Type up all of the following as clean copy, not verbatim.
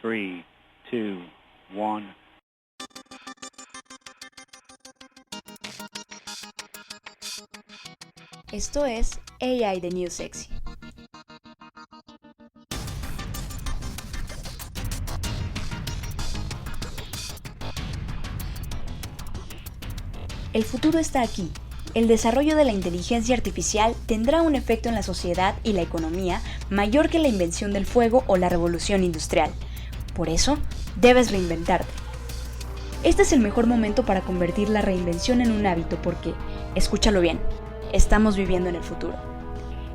3, 2, 1. Esto es AI The New Sexy. El futuro está aquí. El desarrollo de la inteligencia artificial tendrá un efecto en la sociedad y la economía mayor que la invención del fuego o la revolución industrial. Por eso, debes reinventarte. Este es el mejor momento para convertir la reinvención en un hábito porque, escúchalo bien, estamos viviendo en el futuro.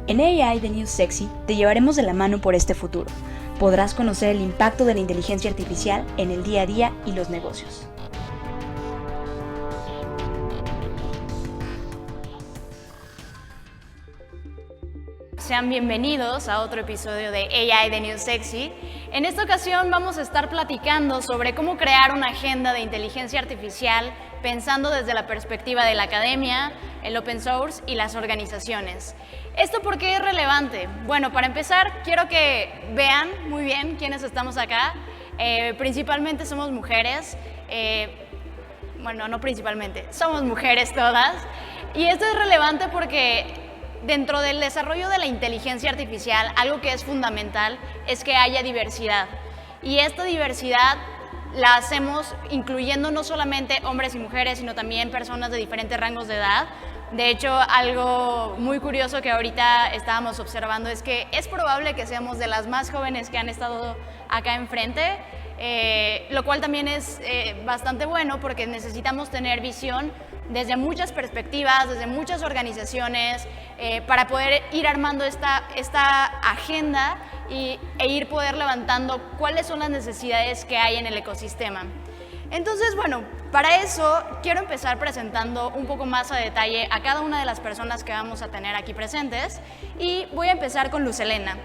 En AI The New Sexy te llevaremos de la mano por este futuro. Podrás conocer el impacto de la inteligencia artificial en el día a día y los negocios. Sean bienvenidos a otro episodio de AI The New Sexy. En esta ocasión vamos a estar platicando sobre cómo crear una agenda de inteligencia artificial pensando desde la perspectiva de la academia, el open source y las organizaciones. ¿Esto por qué es relevante? Bueno, para empezar, quiero que vean muy bien quiénes estamos acá. Principalmente somos mujeres. Bueno, no principalmente, somos mujeres todas. Y esto es relevante porque dentro del desarrollo de la inteligencia artificial, algo que es fundamental es que haya diversidad. Y esta diversidad la hacemos incluyendo no solamente hombres y mujeres, sino también personas de diferentes rangos de edad. De hecho, algo muy curioso que ahorita estábamos observando es que es probable que seamos de las más jóvenes que han estado acá enfrente, lo cual también es bastante bueno porque necesitamos tener visión desde muchas perspectivas, desde muchas organizaciones, para poder ir armando esta agenda e ir poder levantando cuáles son las necesidades que hay en el ecosistema. Entonces, bueno, para eso quiero empezar presentando un poco más a detalle a cada una de las personas que vamos a tener aquí presentes y voy a empezar con Luz Helena.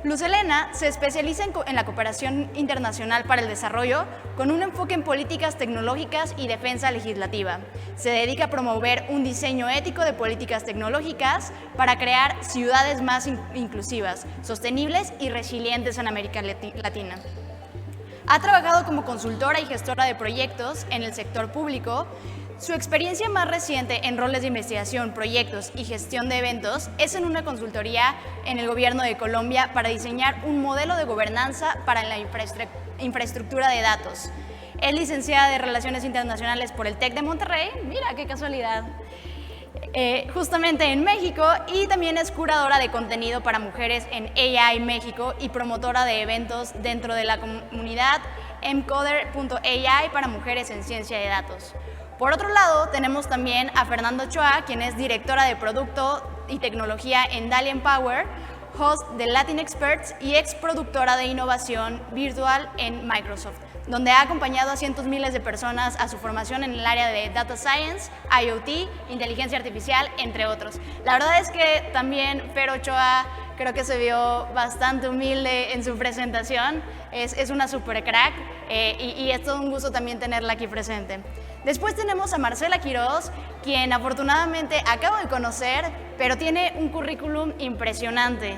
Luz Helena se especializa en la cooperación internacional para el desarrollo con un enfoque en políticas tecnológicas y defensa legislativa. Se dedica a promover un diseño ético de políticas tecnológicas para crear ciudades más inclusivas, sostenibles y resilientes en América Latina. Ha trabajado como consultora y gestora de proyectos en el sector público. Su experiencia más reciente en roles de investigación, proyectos y gestión de eventos es en una consultoría en el gobierno de Colombia para diseñar un modelo de gobernanza para la infraestructura de datos. Es licenciada de Relaciones Internacionales por el TEC de Monterrey, mira qué casualidad, justamente en México, y también es curadora de contenido para mujeres en AI México y promotora de eventos dentro de la comunidad mcoder.ai para mujeres en ciencia de datos. Por otro lado, tenemos también a Fernanda Ochoa, quien es directora de Producto y Tecnología en Dalian Power, host de Latin Experts y ex productora de innovación virtual en Microsoft, donde ha acompañado a cientos miles de personas a su formación en el área de Data Science, IoT, inteligencia artificial, entre otros. La verdad es que también Fer Ochoa creo que se vio bastante humilde en su presentación, es una super crack y es todo un gusto también tenerla aquí presente. Después tenemos a Marcela Quiroz, quien afortunadamente acabo de conocer, pero tiene un currículum impresionante.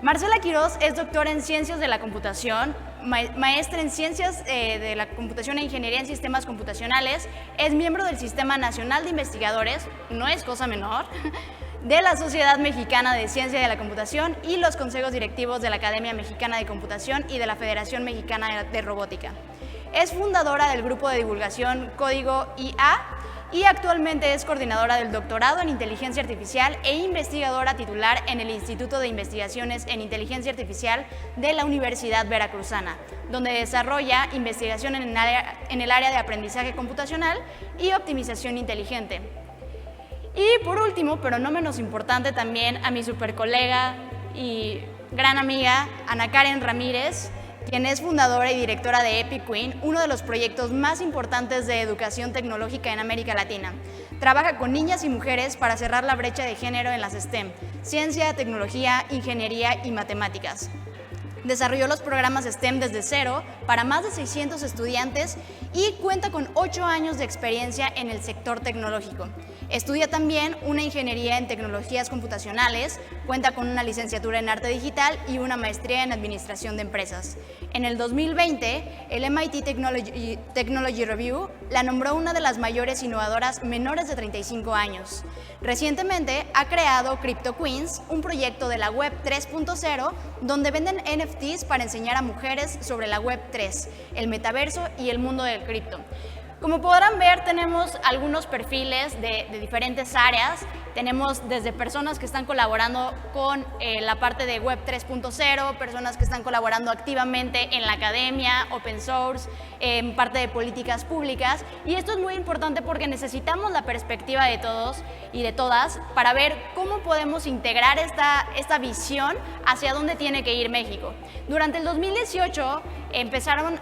Marcela Quiroz es doctora en Ciencias de la Computación, maestra en Ciencias de la Computación e Ingeniería en Sistemas Computacionales, es miembro del Sistema Nacional de Investigadores, no es cosa menor, de la Sociedad Mexicana de Ciencia de la Computación y los consejos directivos de la Academia Mexicana de Computación y de la Federación Mexicana de Robótica. Es fundadora del grupo de divulgación Código IA y actualmente es coordinadora del doctorado en Inteligencia Artificial e investigadora titular en el Instituto de Investigaciones en Inteligencia Artificial de la Universidad Veracruzana, donde desarrolla investigación en el área de aprendizaje computacional y optimización inteligente. Y por último, pero no menos importante, también a mi super colega y gran amiga Ana Karen Ramírez, quien es fundadora y directora de Epic Queen, uno de los proyectos más importantes de educación tecnológica en América Latina. Trabaja con niñas y mujeres para cerrar la brecha de género en las STEM, ciencia, tecnología, ingeniería y matemáticas. Desarrolló los programas STEM desde cero para más de 600 estudiantes y cuenta con 8 años de experiencia en el sector tecnológico. Estudia también una ingeniería en tecnologías computacionales, cuenta con una licenciatura en arte digital y una maestría en administración de empresas. En el 2020, el MIT Technology Review la nombró una de las mayores innovadoras menores de 35 años. Recientemente ha creado Crypto Queens, un proyecto de la Web 3.0 donde venden NFTs para enseñar a mujeres sobre la Web 3, el metaverso y el mundo del cripto. Como podrán ver, tenemos algunos perfiles de diferentes áreas. Tenemos desde personas que están colaborando con la parte de Web 3.0, personas que están colaborando activamente en la academia, open source, en parte de políticas públicas. Y esto es muy importante porque necesitamos la perspectiva de todos y de todas para ver cómo podemos integrar esta visión hacia dónde tiene que ir México. Durante el 2018 empezamos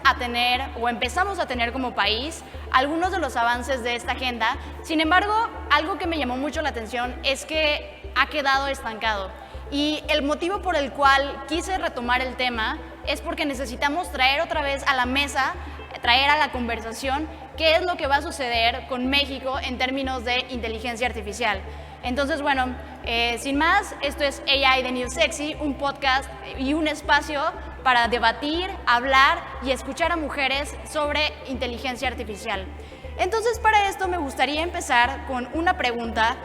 a tener como país algunos de los avances de esta agenda. Sin embargo, algo que me llamó mucho la atención es que ha quedado estancado. Y el motivo por el cual quise retomar el tema es porque necesitamos traer otra vez a la mesa, traer a la conversación qué es lo que va a suceder con México en términos de inteligencia artificial. Entonces, bueno, sin más, esto es AI The New Sexy, un podcast y un espacio para debatir, hablar y escuchar a mujeres sobre inteligencia artificial. Entonces, para esto me gustaría empezar con una pregunta,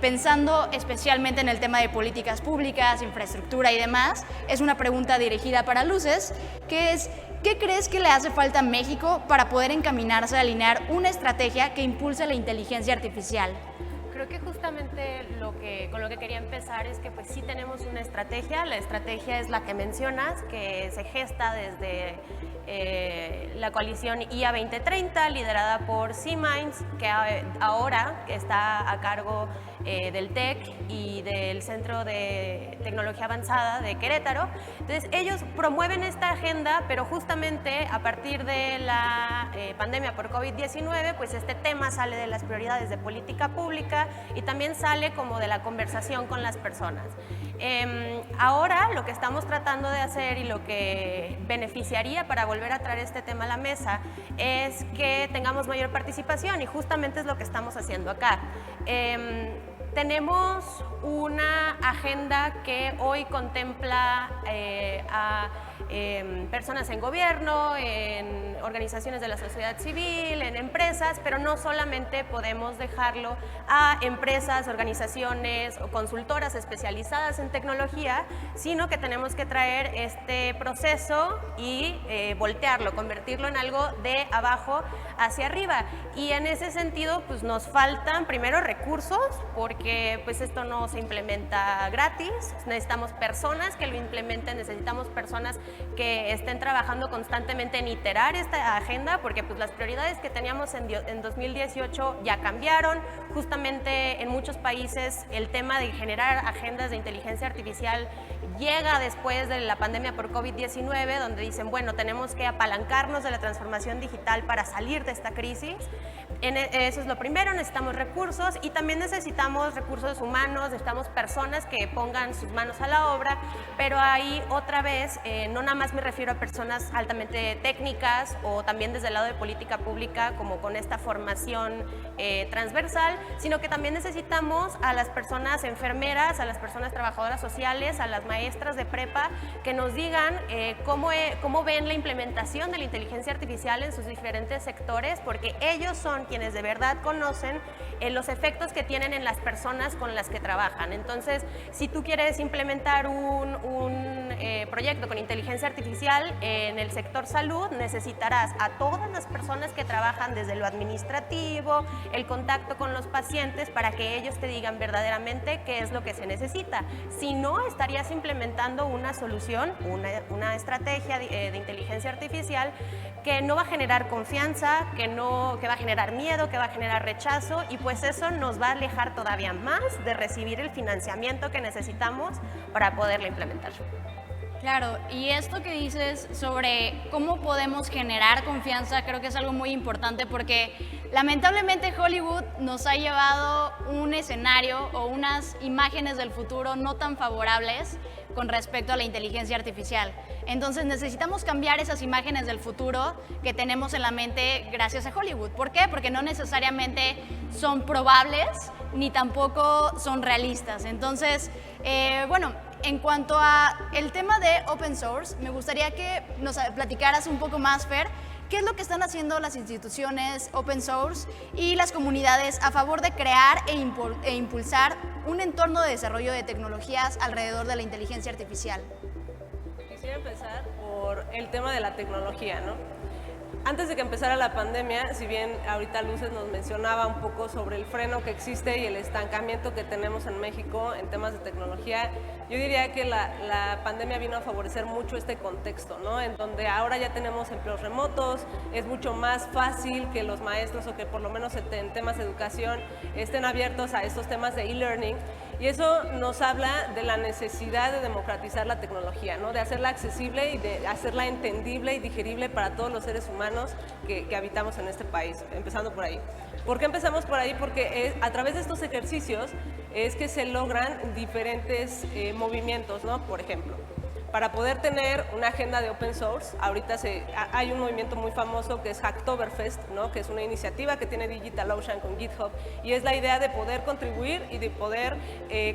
pensando especialmente en el tema de políticas públicas, infraestructura y demás. Es una pregunta dirigida para Luces, que es: ¿qué crees que le hace falta a México para poder encaminarse a alinear una estrategia que impulse la inteligencia artificial? Creo que justamente con lo que quería empezar es que pues sí tenemos una estrategia. La estrategia es la que mencionas, que se gesta desde la coalición IA 2030, liderada por C-Minds, que ahora está a cargo del TEC y del Centro de Tecnología Avanzada de Querétaro. Entonces ellos promueven esta agenda, pero justamente a partir de la pandemia por COVID-19, pues este tema sale de las prioridades de política pública y también sale como de la conversación con las personas. Ahora lo que estamos tratando de hacer y lo que beneficiaría para volver a traer este tema a la mesa es que tengamos mayor participación, y justamente es lo que estamos haciendo acá. Tenemos una agenda que hoy contempla a personas en gobierno, en organizaciones de la sociedad civil, en empresas, pero no solamente podemos dejarlo a empresas, organizaciones o consultoras especializadas en tecnología, sino que tenemos que traer este proceso y voltearlo, convertirlo en algo de abajo hacia arriba. Y en ese sentido, pues nos faltan primero recursos, porque pues esto no se implementa gratis. Necesitamos personas que lo implementen, necesitamos personas que estén trabajando constantemente en iterar esta agenda, porque pues las prioridades que teníamos en 2018 ya cambiaron. Justamente en muchos países el tema de generar agendas de inteligencia artificial llega después de la pandemia por COVID-19, donde dicen, bueno, tenemos que apalancarnos de la transformación digital para salir de esta crisis. Eso es lo primero, necesitamos recursos, y también necesitamos recursos humanos, necesitamos personas que pongan sus manos a la obra, pero ahí otra vez no nada más me refiero a personas altamente técnicas o también desde el lado de política pública, como con esta formación transversal, sino que también necesitamos a las personas enfermeras, a las personas trabajadoras sociales, a las maestras de prepa, que nos digan cómo ven la implementación de la inteligencia artificial en sus diferentes sectores, porque ellos son quienes de verdad conocen los efectos que tienen en las personas con las que trabajan. Entonces, si tú quieres implementar un proyecto con inteligencia artificial en el sector salud, necesitarás a todas las personas que trabajan desde lo administrativo, el contacto con los pacientes, para que ellos te digan verdaderamente qué es lo que se necesita. Si no, estarías implementando una solución, una estrategia de inteligencia artificial que no va a generar confianza, que va a generar miedo, que va a generar rechazo, y pues eso nos va a alejar todavía más de recibir el financiamiento que necesitamos para poderla implementar. Claro, y esto que dices sobre cómo podemos generar confianza creo que es algo muy importante porque lamentablemente Hollywood nos ha llevado un escenario o unas imágenes del futuro no tan favorables con respecto a la inteligencia artificial. Entonces necesitamos cambiar esas imágenes del futuro que tenemos en la mente gracias a Hollywood. ¿Por qué? Porque no necesariamente son probables ni tampoco son realistas. Entonces, bueno, en cuanto a el tema de open source, me gustaría que nos platicaras un poco más, Fer, qué es lo que están haciendo las instituciones open source y las comunidades a favor de crear e impulsar un entorno de desarrollo de tecnologías alrededor de la inteligencia artificial. Quisiera empezar por el tema de la tecnología, ¿no? Antes de que empezara la pandemia, si bien ahorita Luces nos mencionaba un poco sobre el freno que existe y el estancamiento que tenemos en México en temas de tecnología, yo diría que la pandemia vino a favorecer mucho este contexto, ¿no? En donde ahora ya tenemos empleos remotos, es mucho más fácil que los maestros o que por lo menos en temas de educación estén abiertos a estos temas de e-learning. Y eso nos habla de la necesidad de democratizar la tecnología, ¿no? De hacerla accesible y de hacerla entendible y digerible para todos los seres humanos que habitamos en este país, empezando por ahí. ¿Por qué empezamos por ahí? Porque a través de estos ejercicios es que se logran diferentes movimientos, ¿no? Por ejemplo, para poder tener una agenda de open source, ahorita hay un movimiento muy famoso que es Hacktoberfest, ¿no? Que es una iniciativa que tiene DigitalOcean con GitHub y es la idea de poder contribuir y de poder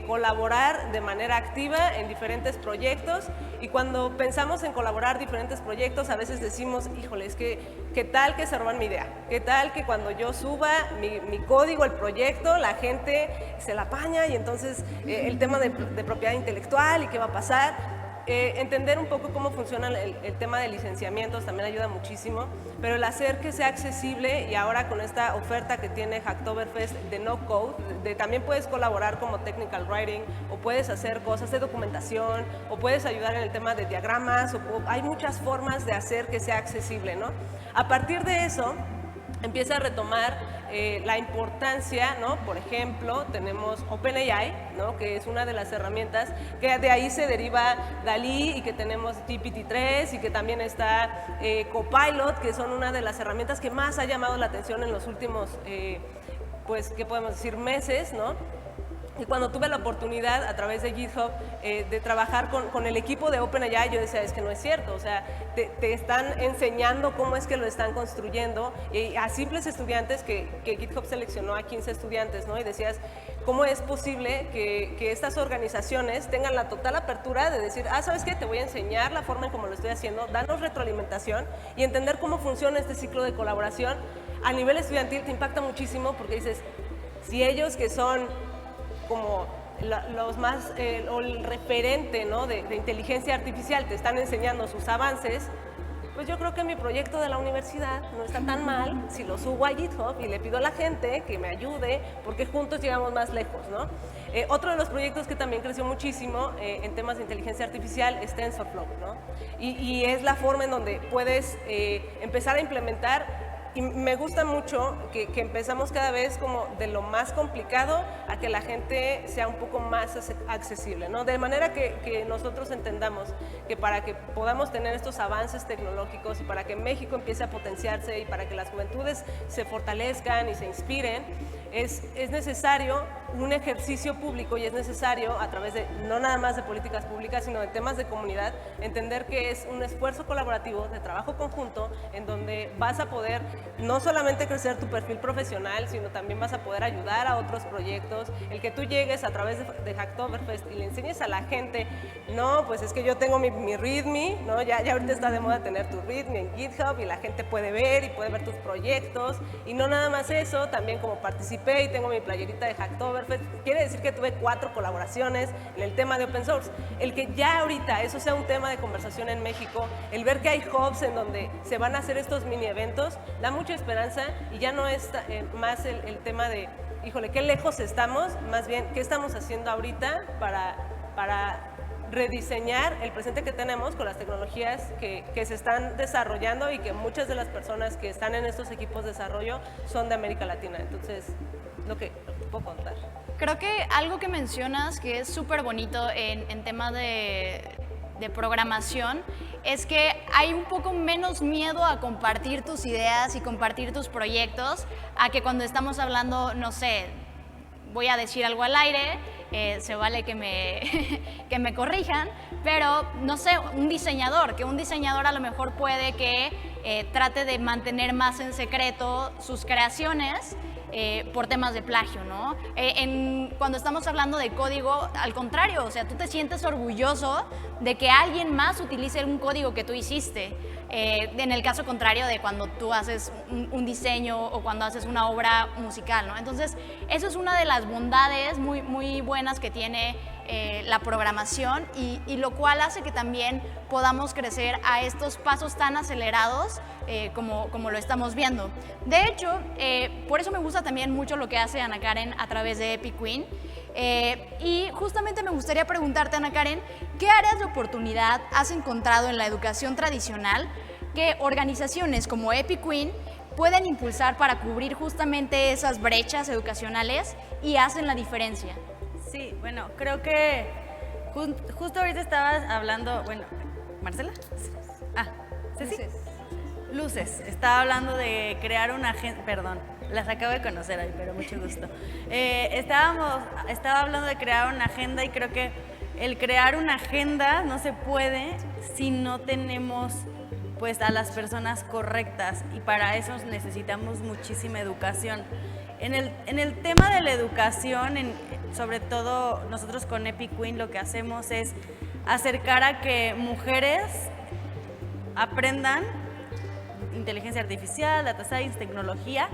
colaborar de manera activa en diferentes proyectos. Y cuando pensamos en colaborar diferentes proyectos, a veces decimos, híjole, es que ¿qué tal que se roban mi idea? ¿Qué tal que cuando yo suba mi código, el proyecto, la gente se la apaña y entonces el tema de propiedad intelectual y qué va a pasar? Entender un poco cómo funciona el tema de licenciamientos también ayuda muchísimo, pero el hacer que sea accesible y ahora con esta oferta que tiene Hacktoberfest de no code, también puedes colaborar como technical writing o puedes hacer cosas de documentación o puedes ayudar en el tema de diagramas, hay muchas formas de hacer que sea accesible, ¿no? A partir de eso empieza a retomar la importancia, ¿no? Por ejemplo, tenemos OpenAI, ¿no? Que es una de las herramientas que de ahí se deriva DALL-E y que tenemos GPT-3 y que también está Copilot, que son una de las herramientas que más ha llamado la atención en los últimos, pues, ¿qué podemos decir? Meses, ¿no? Y cuando tuve la oportunidad a través de GitHub de trabajar con el equipo de OpenAI, yo decía, es que no es cierto, o sea, te están enseñando cómo es que lo están construyendo y a simples estudiantes que GitHub seleccionó a 15 estudiantes, ¿no? Y decías, ¿cómo es posible que estas organizaciones tengan la total apertura de decir, ¿sabes qué? Te voy a enseñar la forma en cómo lo estoy haciendo, danos retroalimentación y entender cómo funciona este ciclo de colaboración a nivel estudiantil te impacta muchísimo porque dices, si ellos que son como los más, o el referente, ¿no? de inteligencia artificial te están enseñando sus avances, pues yo creo que mi proyecto de la universidad no está tan mal si lo subo a GitHub y le pido a la gente que me ayude porque juntos llegamos más lejos, ¿no? Otro de los proyectos que también creció muchísimo en temas de inteligencia artificial es TensorFlow, ¿no? Y es la forma en donde puedes empezar a implementar. Y me gusta mucho que empezamos cada vez como de lo más complicado a que la gente sea un poco más accesible, ¿no? De manera que nosotros entendamos que para que podamos tener estos avances tecnológicos y para que México empiece a potenciarse y para que las juventudes se fortalezcan y se inspiren, es necesario un ejercicio público y es necesario a través de, no nada más de políticas públicas, sino de temas de comunidad, entender que es un esfuerzo colaborativo de trabajo conjunto en donde vas a poder no solamente crecer tu perfil profesional, sino también vas a poder ayudar a otros proyectos, el que tú llegues a través de Hacktoberfest y le enseñes a la gente, no, pues es que yo tengo mi README, ¿no? Ya ahorita está de moda tener tu README en GitHub y la gente puede ver y puede ver tus proyectos y no nada más eso, también como participé y tengo mi playerita de Hacktoberfest, quiere decir que tuve 4 colaboraciones en el tema de open source, el que ya ahorita eso sea un tema de conversación en México, el ver que hay hubs en donde se van a hacer estos mini eventos, da mucha esperanza y ya no es más el tema de, híjole, qué lejos estamos, más bien, qué estamos haciendo ahorita para rediseñar el presente que tenemos con las tecnologías que se están desarrollando y que muchas de las personas que están en estos equipos de desarrollo son de América Latina. Entonces, lo que puedo contar. Creo que algo que mencionas que es súper bonito en tema de de programación es que hay un poco menos miedo a compartir tus ideas y compartir tus proyectos a que cuando estamos hablando, no sé, voy a decir algo al aire, se vale que que me corrijan, pero no sé, un diseñador a lo mejor puede que trate de mantener más en secreto sus creaciones por temas de plagio, ¿no? Cuando estamos hablando de código, al contrario, o sea, tú te sientes orgulloso de que alguien más utilice un código que tú hiciste. En el caso contrario de cuando tú haces un diseño o cuando haces una obra musical, ¿no? Entonces, eso es una de las bondades muy, muy buenas que tiene la programación y lo cual hace que también podamos crecer a estos pasos tan acelerados como lo estamos viendo. De hecho, por eso me gusta también mucho lo que hace Ana Karen a través de Epic Queen. Y justamente me gustaría preguntarte, Ana Karen, ¿qué áreas de oportunidad has encontrado en la educación tradicional que organizaciones como Epic Queen pueden impulsar para cubrir justamente esas brechas educacionales y hacen la diferencia? Sí, bueno, creo que justo ahorita estabas hablando, bueno, ¿Marcela? ¿Ceci? Luces. Estaba hablando de crear una agenda, perdón, las acabo de conocer ahí, pero mucho gusto. Estaba hablando de crear una agenda y creo que el crear una agenda no se puede si no tenemos pues a las personas correctas y para eso necesitamos muchísima educación. En el tema de la educación, sobre todo nosotros con Epic Queen lo que hacemos es acercar a que mujeres aprendan inteligencia artificial, data science, tecnología,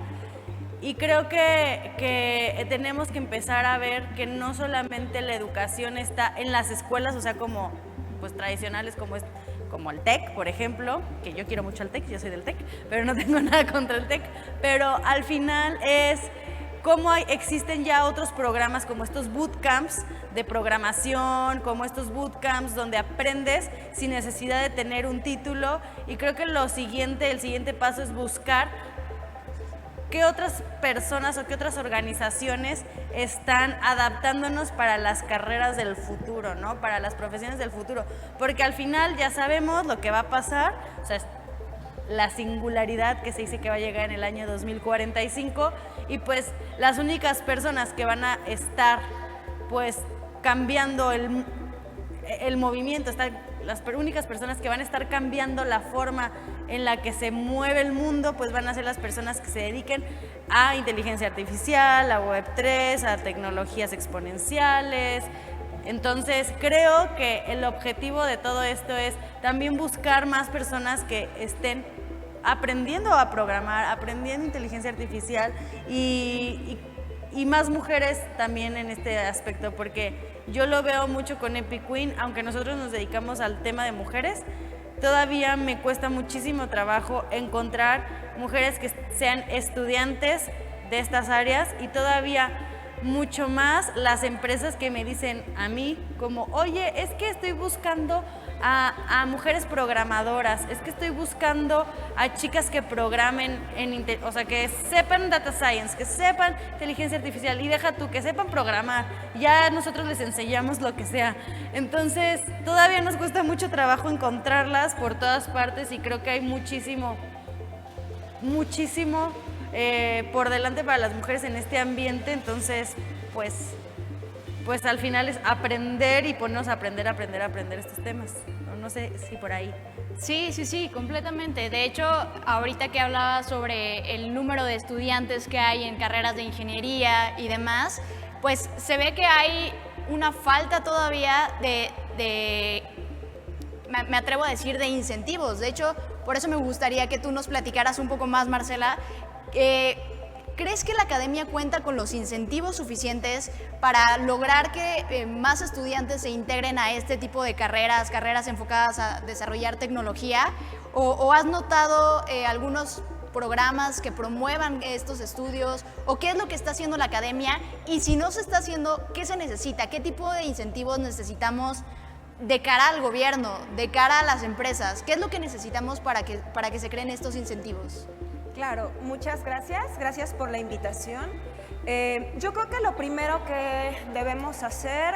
y creo que tenemos que empezar a ver que no solamente la educación está en las escuelas, o sea, como pues tradicionales como el TEC, por ejemplo, que yo quiero mucho al TEC, yo soy del TEC, pero no tengo nada contra el TEC, pero al final es cómo existen ya otros programas como estos bootcamps de programación, como estos bootcamps donde aprendes sin necesidad de tener un título, y creo que el siguiente paso es buscar qué otras personas o qué otras organizaciones están adaptándonos para las carreras del futuro, ¿no? Para las profesiones del futuro, porque al final ya sabemos lo que va a pasar, o sea, la singularidad que se dice que va a llegar en el año 2045 y pues las únicas personas que van a estar pues cambiando el movimiento, las únicas personas que van a estar cambiando la forma en la que se mueve el mundo, pues van a ser las personas que se dediquen a inteligencia artificial, a Web3, a tecnologías exponenciales. Entonces creo que el objetivo de todo esto es también buscar más personas que estén aprendiendo a programar, aprendiendo inteligencia artificial y más mujeres también en este aspecto, porque yo lo veo mucho con Epic Queen, aunque nosotros nos dedicamos al tema de mujeres, todavía me cuesta muchísimo trabajo encontrar mujeres que sean estudiantes de estas áreas y todavía mucho más las empresas que me dicen a mí como, oye, es que estoy buscando a mujeres programadoras, es que estoy buscando a chicas que programen, o sea, que sepan data science, que sepan inteligencia artificial y deja tú, que sepan programar, ya nosotros les enseñamos lo que sea. Entonces, todavía nos cuesta mucho trabajo encontrarlas por todas partes y creo que hay muchísimo por delante para las mujeres en este ambiente, entonces, pues al final es aprender y ponernos a aprender estos temas. No sé si por ahí. Sí, completamente. De hecho, ahorita que hablaba sobre el número de estudiantes que hay en carreras de ingeniería y demás, pues se ve que hay una falta todavía me atrevo a decir, de incentivos. De hecho, por eso me gustaría que tú nos platicaras un poco más, Marcela. ¿Crees que la academia cuenta con los incentivos suficientes para lograr que más estudiantes se integren a este tipo de carreras enfocadas a desarrollar tecnología? ¿O has notado algunos programas que promuevan estos estudios? ¿O qué es lo que está haciendo la academia? Y si no se está haciendo, ¿qué se necesita? ¿Qué tipo de incentivos necesitamos de cara al gobierno, de cara a las empresas? ¿Qué es lo que necesitamos para que se creen estos incentivos? Claro, muchas gracias por la invitación. Yo creo que lo primero que debemos hacer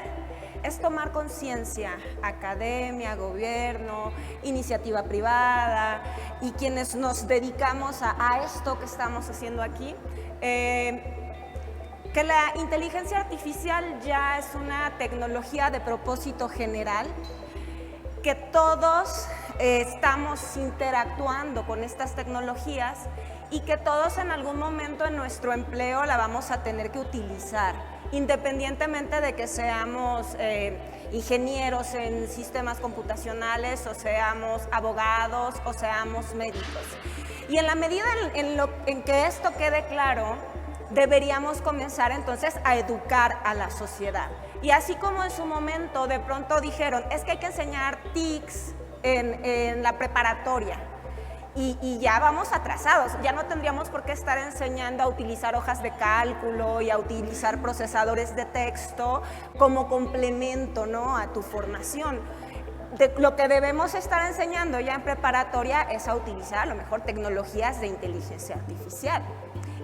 es tomar conciencia, academia, gobierno, iniciativa privada y quienes nos dedicamos a esto que estamos haciendo aquí, que la inteligencia artificial ya es una tecnología de propósito general, que todos estamos interactuando con estas tecnologías y que todos en algún momento en nuestro empleo la vamos a tener que utilizar, independientemente de que seamos ingenieros en sistemas computacionales o seamos abogados o seamos médicos. Y en la medida en que esto quede claro, deberíamos comenzar entonces a educar a la sociedad. Y así como en su momento de pronto dijeron, es que hay que enseñar TICs en la preparatoria, y ya vamos atrasados, ya no tendríamos por qué estar enseñando a utilizar hojas de cálculo y a utilizar procesadores de texto como complemento, ¿no?, a tu formación. Lo que debemos estar enseñando ya en preparatoria es a utilizar a lo mejor tecnologías de inteligencia artificial.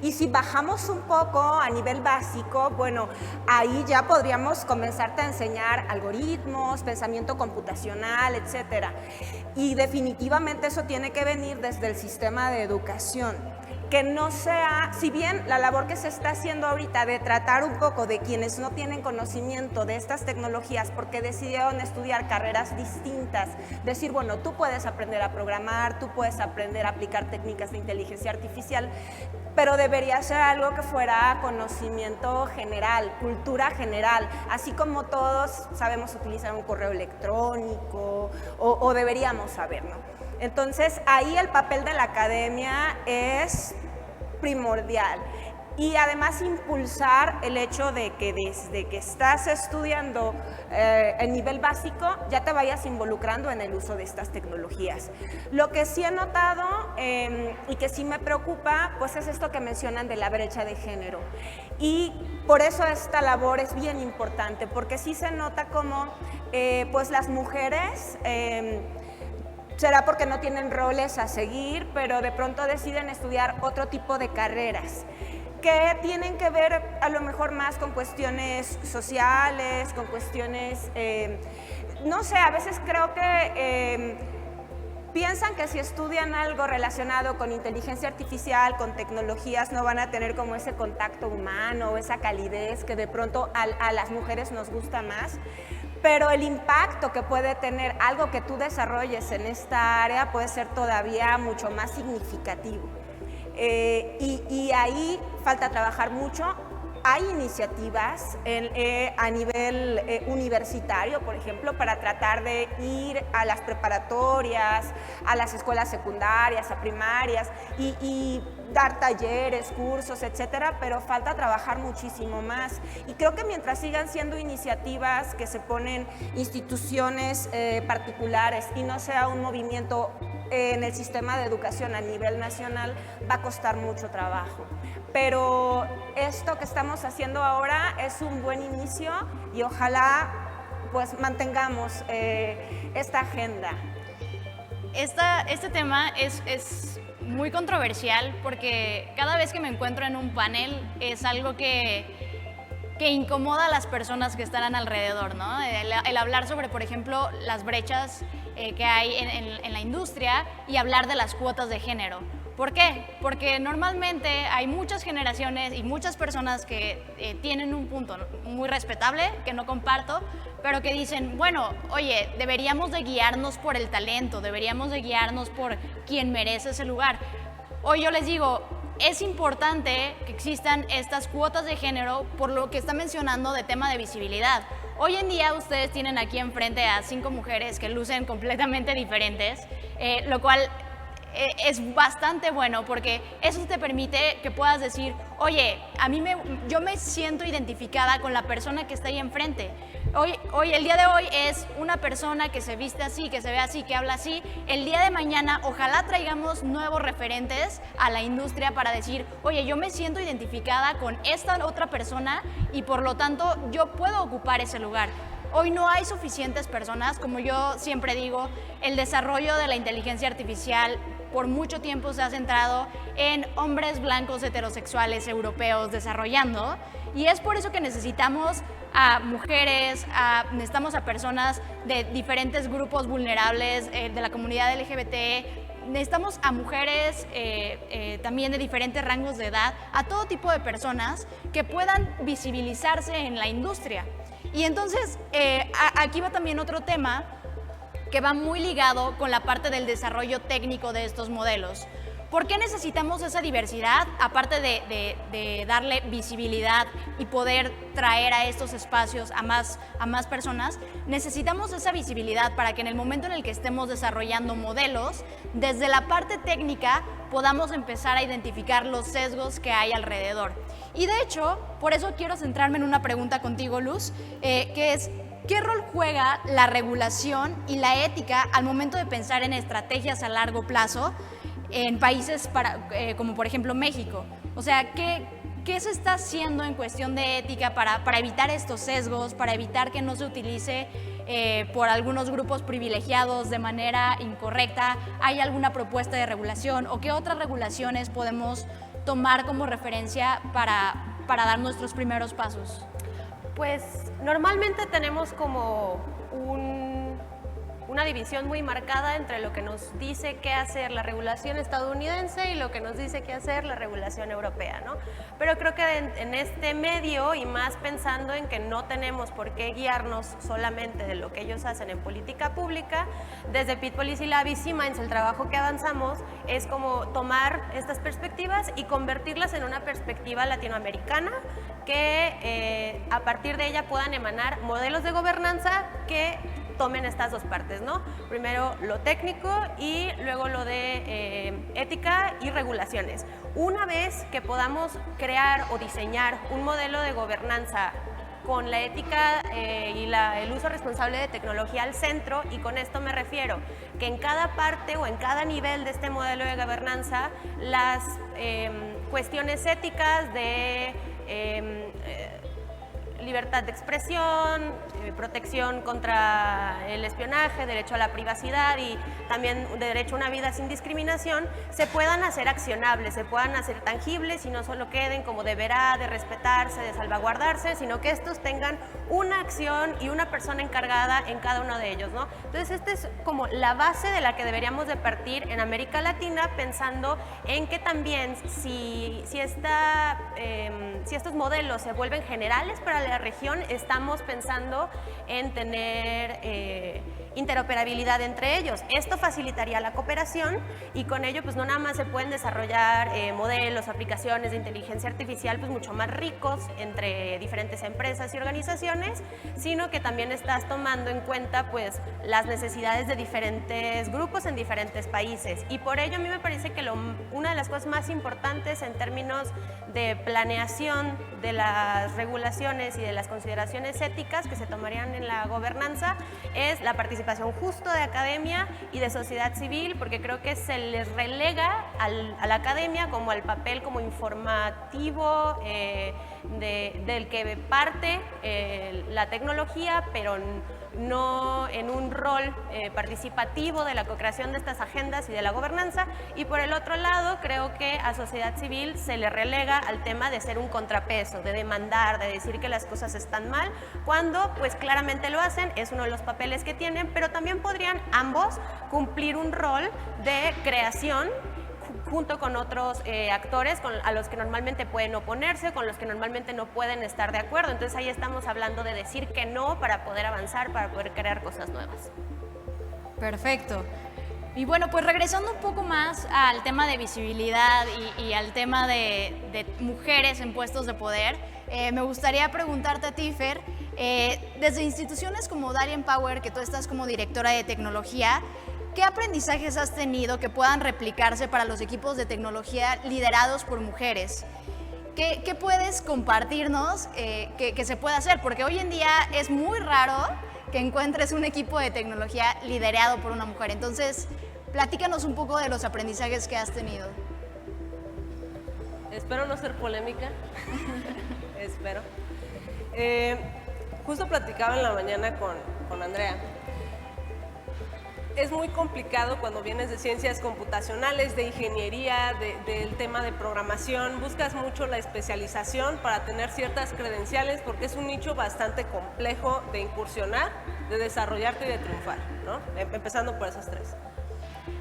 Y si bajamos un poco a nivel básico, bueno, ahí ya podríamos comenzarte a enseñar algoritmos, pensamiento computacional, etcétera. Y definitivamente eso tiene que venir desde el sistema de educación. Que no sea, si bien la labor que se está haciendo ahorita de tratar un poco de quienes no tienen conocimiento de estas tecnologías porque decidieron estudiar carreras distintas, decir, bueno, tú puedes aprender a programar, tú puedes aprender a aplicar técnicas de inteligencia artificial, pero debería ser algo que fuera conocimiento general, cultura general, así como todos sabemos utilizar un correo electrónico o deberíamos saber, ¿no? Entonces, ahí el papel de la academia es primordial y además impulsar el hecho de que desde que estás estudiando el nivel básico ya te vayas involucrando en el uso de estas tecnologías. Lo que sí he notado y que sí me preocupa, pues es esto que mencionan de la brecha de género, y por eso esta labor es bien importante, porque sí se nota como pues las mujeres será porque no tienen roles a seguir, pero de pronto deciden estudiar otro tipo de carreras que tienen que ver a lo mejor más con cuestiones sociales, con cuestiones, no sé, a veces creo que piensan que si estudian algo relacionado con inteligencia artificial, con tecnologías, no van a tener como ese contacto humano, esa calidez que de pronto a las mujeres nos gusta más. Pero el impacto que puede tener algo que tú desarrolles en esta área puede ser todavía mucho más significativo. Y ahí falta trabajar mucho. Hay iniciativas a nivel universitario, por ejemplo, para tratar de ir a las preparatorias, a las escuelas secundarias, a primarias y dar talleres, cursos, etcétera, pero falta trabajar muchísimo más. Y creo que mientras sigan siendo iniciativas que se ponen instituciones particulares y no sea un movimiento en el sistema de educación a nivel nacional, va a costar mucho trabajo. Pero esto que estamos haciendo ahora es un buen inicio y ojalá pues mantengamos esta agenda. Este tema es muy controversial porque cada vez que me encuentro en un panel es algo que incomoda a las personas que están alrededor, ¿no? El hablar sobre, por ejemplo, las brechas que hay en la industria y hablar de las cuotas de género. ¿Por qué? Porque normalmente hay muchas generaciones y muchas personas que tienen un punto muy respetable, que no comparto, pero que dicen, bueno, oye, deberíamos de guiarnos por el talento, deberíamos de guiarnos por quien merece ese lugar. Hoy yo les digo, es importante que existan estas cuotas de género por lo que está mencionando de tema de visibilidad. Hoy en día ustedes tienen aquí enfrente a 5 mujeres que lucen completamente diferentes, lo cual es bastante bueno porque eso te permite que puedas decir, oye, yo me siento identificada con la persona que está ahí enfrente. El día de hoy es una persona que se viste así, que se ve así, que habla así. El día de mañana ojalá traigamos nuevos referentes a la industria para decir, oye, yo me siento identificada con esta otra persona y por lo tanto yo puedo ocupar ese lugar. Hoy no hay suficientes personas, como yo siempre digo, el desarrollo de la inteligencia artificial por mucho tiempo se ha centrado en hombres blancos heterosexuales europeos desarrollando, y es por eso que necesitamos a mujeres, necesitamos a personas de diferentes grupos vulnerables de la comunidad LGBT, necesitamos a mujeres también de diferentes rangos de edad, a todo tipo de personas que puedan visibilizarse en la industria. Y entonces, aquí va también otro tema que va muy ligado con la parte del desarrollo técnico de estos modelos. ¿Por qué necesitamos esa diversidad? Aparte de darle visibilidad y poder traer a estos espacios a más personas, necesitamos esa visibilidad para que en el momento en el que estemos desarrollando modelos, desde la parte técnica podamos empezar a identificar los sesgos que hay alrededor. Y de hecho, por eso quiero centrarme en una pregunta contigo, Luz, que es, ¿qué rol juega la regulación y la ética al momento de pensar en estrategias a largo plazo en países como por ejemplo México? O sea, ¿qué se está haciendo en cuestión de ética para evitar estos sesgos, para evitar que no se utilice por algunos grupos privilegiados de manera incorrecta? ¿Hay alguna propuesta de regulación o qué otras regulaciones podemos tomar como referencia para dar nuestros primeros pasos? Pues normalmente tenemos como una división muy marcada entre lo que nos dice qué hacer la regulación estadounidense y lo que nos dice qué hacer la regulación europea, ¿no? Pero creo que en este medio, y más pensando en que no tenemos por qué guiarnos solamente de lo que ellos hacen en política pública, desde Pitpolicy Lab y Siemens el trabajo que avanzamos es como tomar estas perspectivas y convertirlas en una perspectiva latinoamericana que a partir de ella puedan emanar modelos de gobernanza que tomen estas dos partes, ¿no? Primero lo técnico y luego lo de ética y regulaciones. Una vez que podamos crear o diseñar un modelo de gobernanza con la ética y el uso responsable de tecnología al centro, y con esto me refiero que en cada parte o en cada nivel de este modelo de gobernanza las cuestiones éticas de libertad de expresión, protección contra el espionaje, derecho a la privacidad y también derecho a una vida sin discriminación, se puedan hacer accionables, se puedan hacer tangibles y no solo queden como deberá, de respetarse, de salvaguardarse, sino que estos tengan una acción y una persona encargada en cada uno de ellos, ¿no? Entonces, esta es como la base de la que deberíamos de partir en América Latina, pensando en que también si estos modelos se vuelven generales para la región, estamos pensando en tener interoperabilidad entre ellos. Esto facilitaría la cooperación y con ello pues no nada más se pueden desarrollar modelos, aplicaciones de inteligencia artificial pues mucho más ricos entre diferentes empresas y organizaciones, sino que también estás tomando en cuenta pues las necesidades de diferentes grupos en diferentes países, y por ello a mí me parece que una de las cosas más importantes en términos de planeación de las regulaciones y de las consideraciones éticas que se tomarían en la gobernanza es la participación justo de academia y de sociedad civil, porque creo que se les relega a la academia como al papel como informativo del que parte la tecnología, pero no en un rol participativo de la co-creación de estas agendas y de la gobernanza. Y por el otro lado, creo que a sociedad civil se le relega al tema de ser un contrapeso, de demandar, de decir que las cosas están mal, cuando pues claramente lo hacen, es uno de los papeles que tienen, pero también podrían ambos cumplir un rol de creación junto con otros actores a los que normalmente pueden oponerse, con los que normalmente no pueden estar de acuerdo. Entonces ahí estamos hablando de decir que no para poder avanzar, para poder crear cosas nuevas. Perfecto. Y bueno, pues regresando un poco más al tema de visibilidad y al tema de mujeres en puestos de poder, me gustaría preguntarte a ti, Fer, desde instituciones como Darien Power, que tú estás como directora de tecnología, ¿qué aprendizajes has tenido que puedan replicarse para los equipos de tecnología liderados por mujeres? ¿Qué puedes compartirnos que se pueda hacer? Porque hoy en día es muy raro que encuentres un equipo de tecnología liderado por una mujer. Entonces, platícanos un poco de los aprendizajes que has tenido. Espero no ser polémica. Espero. Justo platicaba en la mañana con Andrea. es muy complicado cuando vienes de ciencias computacionales, de ingeniería, del tema de programación. Buscas mucho la especialización para tener ciertas credenciales porque es un nicho bastante complejo de incursionar, de desarrollarte y de triunfar, ¿no? Empezando por esos tres.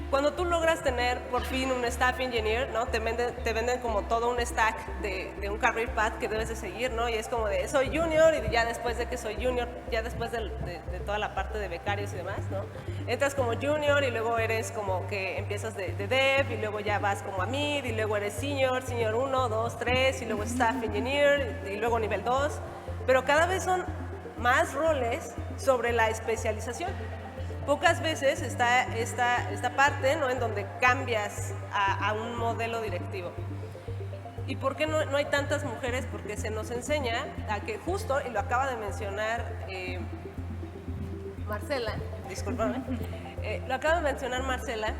Cuando tú logras tener por fin un staff engineer, ¿no? Te venden como todo un stack de un career path que debes de seguir, ¿no? Y es como de soy junior y ya después de que soy junior, ya después de toda la parte de becarios y demás, ¿no? Entras como junior y luego eres como que empiezas de dev y luego ya vas como a mid y luego eres senior 1, 2, 3 y luego staff engineer y luego nivel 2. Pero cada vez son más roles sobre la especialización. Pocas veces está esta parte, ¿no? En donde cambias a un modelo directivo. ¿Y por qué no hay tantas mujeres? Porque se nos enseña a que justo, y lo acaba de mencionar Marcela, discúlpame, lo acaba de mencionar Marcela,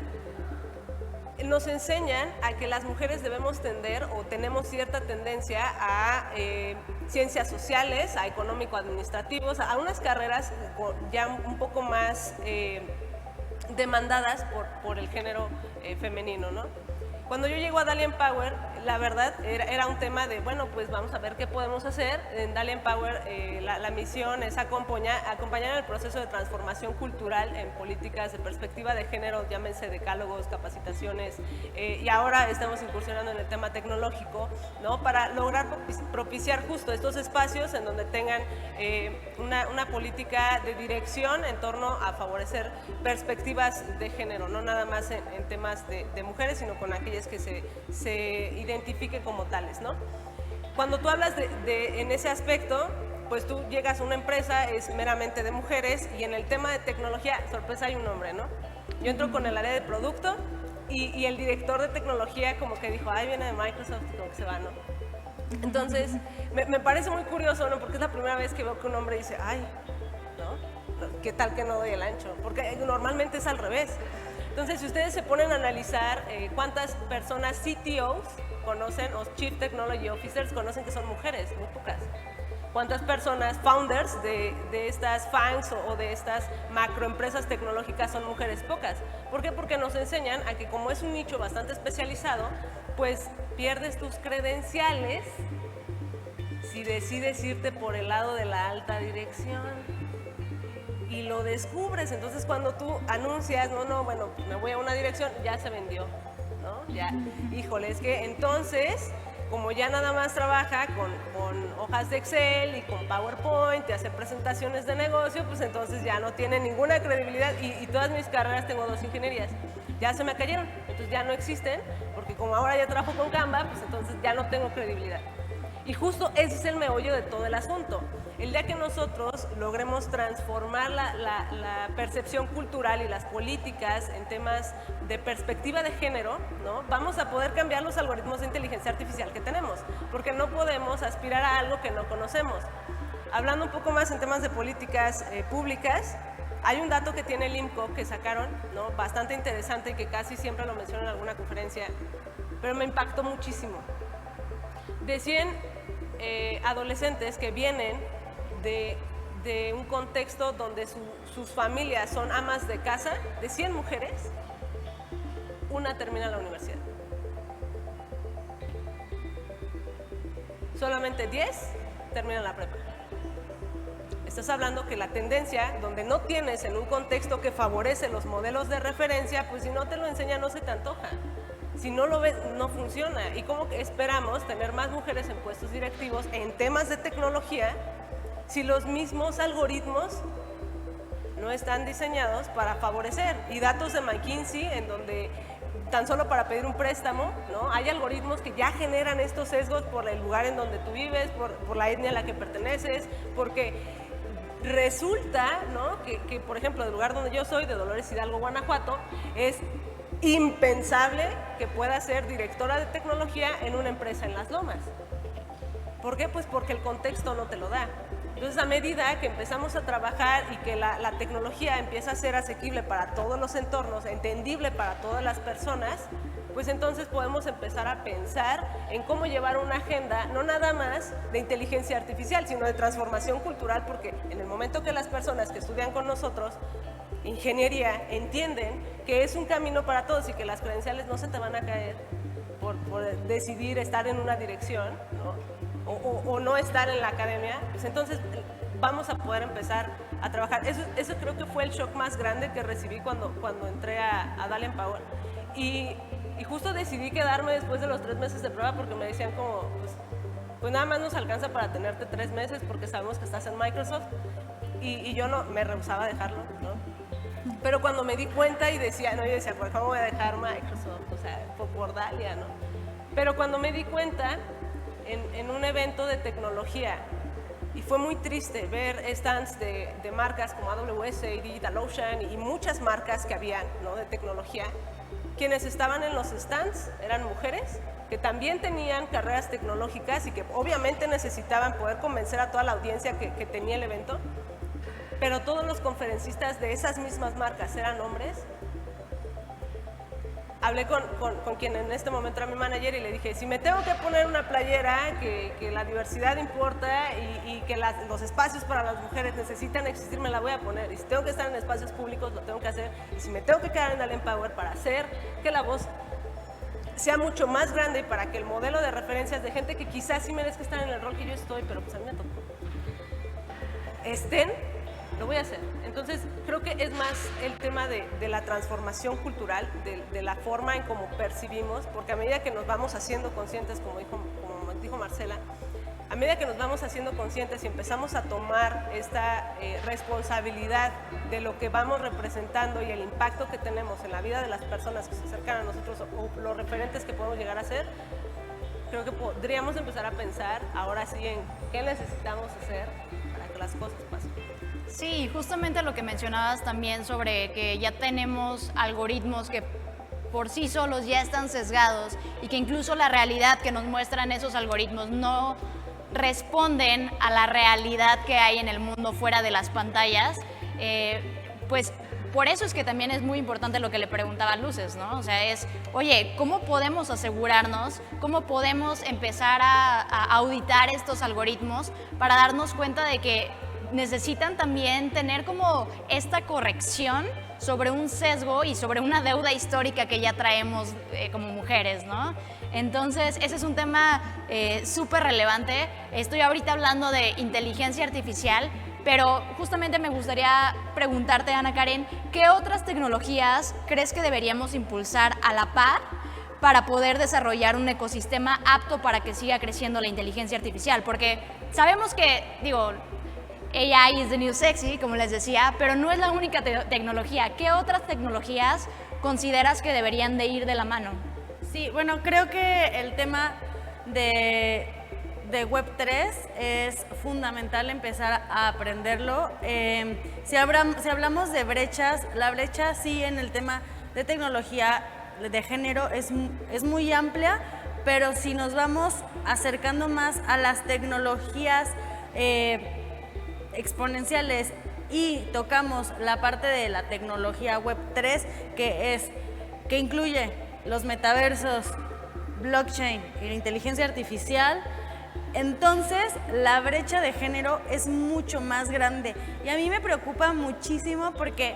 nos enseñan a que las mujeres debemos tender o tenemos cierta tendencia a ciencias sociales, a económico-administrativos, a unas carreras ya un poco más demandadas por el género femenino, ¿no? Cuando yo llego a Dalian Power, la verdad era un tema de, bueno, pues vamos a ver qué podemos hacer. En Dalian Power la misión es acompañar en el proceso de transformación cultural en políticas de perspectiva de género, llámense decálogos, capacitaciones, y ahora estamos incursionando en el tema tecnológico, ¿no? Para lograr propiciar justo estos espacios en donde tengan una política de dirección en torno a favorecer perspectivas de género, no nada más en temas de mujeres, sino con aquellas que se identifique como tales, ¿no? Cuando tú hablas en ese aspecto, pues tú llegas a una empresa, es meramente de mujeres, y en el tema de tecnología, sorpresa, hay un hombre, ¿no? Yo entro con el área de producto y el director de tecnología como que dijo, ay, viene de Microsoft, y como que se va, ¿no? Entonces, me parece muy curioso, ¿no? Porque es la primera vez que veo que un hombre dice, ay, ¿no? ¿Qué tal que no doy el ancho? Porque normalmente es al revés. Entonces, si ustedes se ponen a analizar cuántas personas CTOs conocen, o Chief Technology Officers, conocen que son mujeres, muy pocas. ¿Cuántas personas founders de estas FANGs o de estas macroempresas tecnológicas son mujeres? Pocas. ¿Por qué? Porque nos enseñan a que como es un nicho bastante especializado, pues pierdes tus credenciales si decides irte por el lado de la alta dirección. Y lo descubres, entonces cuando tú anuncias, bueno, me voy a una dirección, ya se vendió, ¿no? Ya, híjole, es que entonces, como ya nada más trabaja con hojas de Excel y con PowerPoint y hace presentaciones de negocio, pues entonces ya no tiene ninguna credibilidad y todas mis carreras, tengo 2 ingenierías, ya se me cayeron, entonces ya no existen, porque como ahora ya trabajo con Canva, pues entonces ya no tengo credibilidad. Y justo ese es el meollo de todo el asunto. El día que nosotros logremos transformar la percepción cultural y las políticas en temas de perspectiva de género, ¿no? Vamos a poder cambiar los algoritmos de inteligencia artificial que tenemos, porque no podemos aspirar a algo que no conocemos. Hablando un poco más en temas de políticas públicas, hay un dato que tiene el IMCO que sacaron, ¿no? Bastante interesante y que casi siempre lo menciono en alguna conferencia, pero me impactó muchísimo. De 100 adolescentes que vienen de un contexto donde sus familias son amas de casa, de 100 mujeres, una termina la universidad. Solamente 10 terminan la prepa. Estás hablando que la tendencia, donde no tienes en un contexto que favorece los modelos de referencia, pues si no te lo enseña no se te antoja. Si no lo ves, no funciona. ¿Y cómo esperamos tener más mujeres en puestos directivos en temas de tecnología si los mismos algoritmos no están diseñados para favorecer? Y datos de McKinsey, en donde tan solo para pedir un préstamo, ¿no? Hay algoritmos que ya generan estos sesgos por el lugar en donde tú vives, por la etnia a la que perteneces, porque resulta, ¿no? que por ejemplo, del lugar donde yo soy, de Dolores Hidalgo, Guanajuato, es impensable que pueda ser directora de tecnología en una empresa en Las Lomas. ¿Por qué? Pues porque el contexto no te lo da. Entonces, a medida que empezamos a trabajar y que la tecnología empieza a ser asequible para todos los entornos, entendible para todas las personas, pues entonces podemos empezar a pensar en cómo llevar una agenda, no nada más de inteligencia artificial, sino de transformación cultural, porque en el momento que las personas que estudian con nosotros ingeniería entienden que es un camino para todos y que las credenciales no se te van a caer por decidir estar en una dirección, ¿no? o no estar en la academia, pues entonces vamos a poder empezar a trabajar. Eso creo que fue el shock más grande que recibí cuando entré a Dalian Power. Y justo decidí quedarme después de los 3 meses de prueba porque me decían como, pues nada más nos alcanza para tenerte 3 meses porque sabemos que estás en Microsoft. Y yo no, me rehusaba a dejarlo, ¿no? Pero cuando me di cuenta y decía, no, yo decía, ¿por qué voy a dejar Microsoft? O sea, por Dalia, ¿no? Pero cuando me di cuenta en un evento de tecnología, y fue muy triste ver stands de marcas como AWS y DigitalOcean y muchas marcas que habían, ¿no? De tecnología, quienes estaban en los stands eran mujeres que también tenían carreras tecnológicas y que obviamente necesitaban poder convencer a toda la audiencia que tenía el evento, pero todos los conferencistas de esas mismas marcas eran hombres. Hablé con quien en este momento era mi manager y le dije, si me tengo que poner una playera que la diversidad importa y que los espacios para las mujeres necesitan existir, me la voy a poner. Y si tengo que estar en espacios públicos, lo tengo que hacer. Y si me tengo que quedar en Dalian Power para hacer que la voz sea mucho más grande y para que el modelo de referencias de gente que quizás sí merezca estar en el rol que yo estoy, pero pues a mí me tocó, estén, lo voy a hacer. Entonces, creo que es más el tema de la transformación cultural, de la forma en cómo percibimos, porque a medida que nos vamos haciendo conscientes, como dijo Marcela, a medida que nos vamos haciendo conscientes y empezamos a tomar esta responsabilidad de lo que vamos representando y el impacto que tenemos en la vida de las personas que se acercan a nosotros o los referentes que podemos llegar a ser, creo que podríamos empezar a pensar ahora sí en qué necesitamos hacer para que las cosas pasen. Sí, justamente lo que mencionabas también sobre que ya tenemos algoritmos que por sí solos ya están sesgados y que incluso la realidad que nos muestran esos algoritmos no responden a la realidad que hay en el mundo fuera de las pantallas, pues por eso es que también es muy importante lo que le preguntaba Luces, ¿no? O sea, es, oye, ¿cómo podemos asegurarnos, cómo podemos empezar a auditar estos algoritmos para darnos cuenta de que necesitan también tener como esta corrección sobre un sesgo y sobre una deuda histórica que ya traemos como mujeres, ¿no? Entonces, ese es un tema súper relevante. Estoy ahorita hablando de inteligencia artificial, pero justamente me gustaría preguntarte, Ana Karen, ¿qué otras tecnologías crees que deberíamos impulsar a la par para poder desarrollar un ecosistema apto para que siga creciendo la inteligencia artificial? Porque sabemos que, digo, AI is the new sexy, como les decía, pero no es la única tecnología. ¿Qué otras tecnologías consideras que deberían de ir de la mano? Sí, bueno, creo que el tema de Web3 es fundamental empezar a aprenderlo. Si hablamos de brechas, la brecha sí en el tema de tecnología de género es muy amplia, pero si nos vamos acercando más a las tecnologías exponenciales y tocamos la parte de la tecnología Web3, que incluye los metaversos, blockchain y la inteligencia artificial, entonces la brecha de género es mucho más grande. Y a mí me preocupa muchísimo porque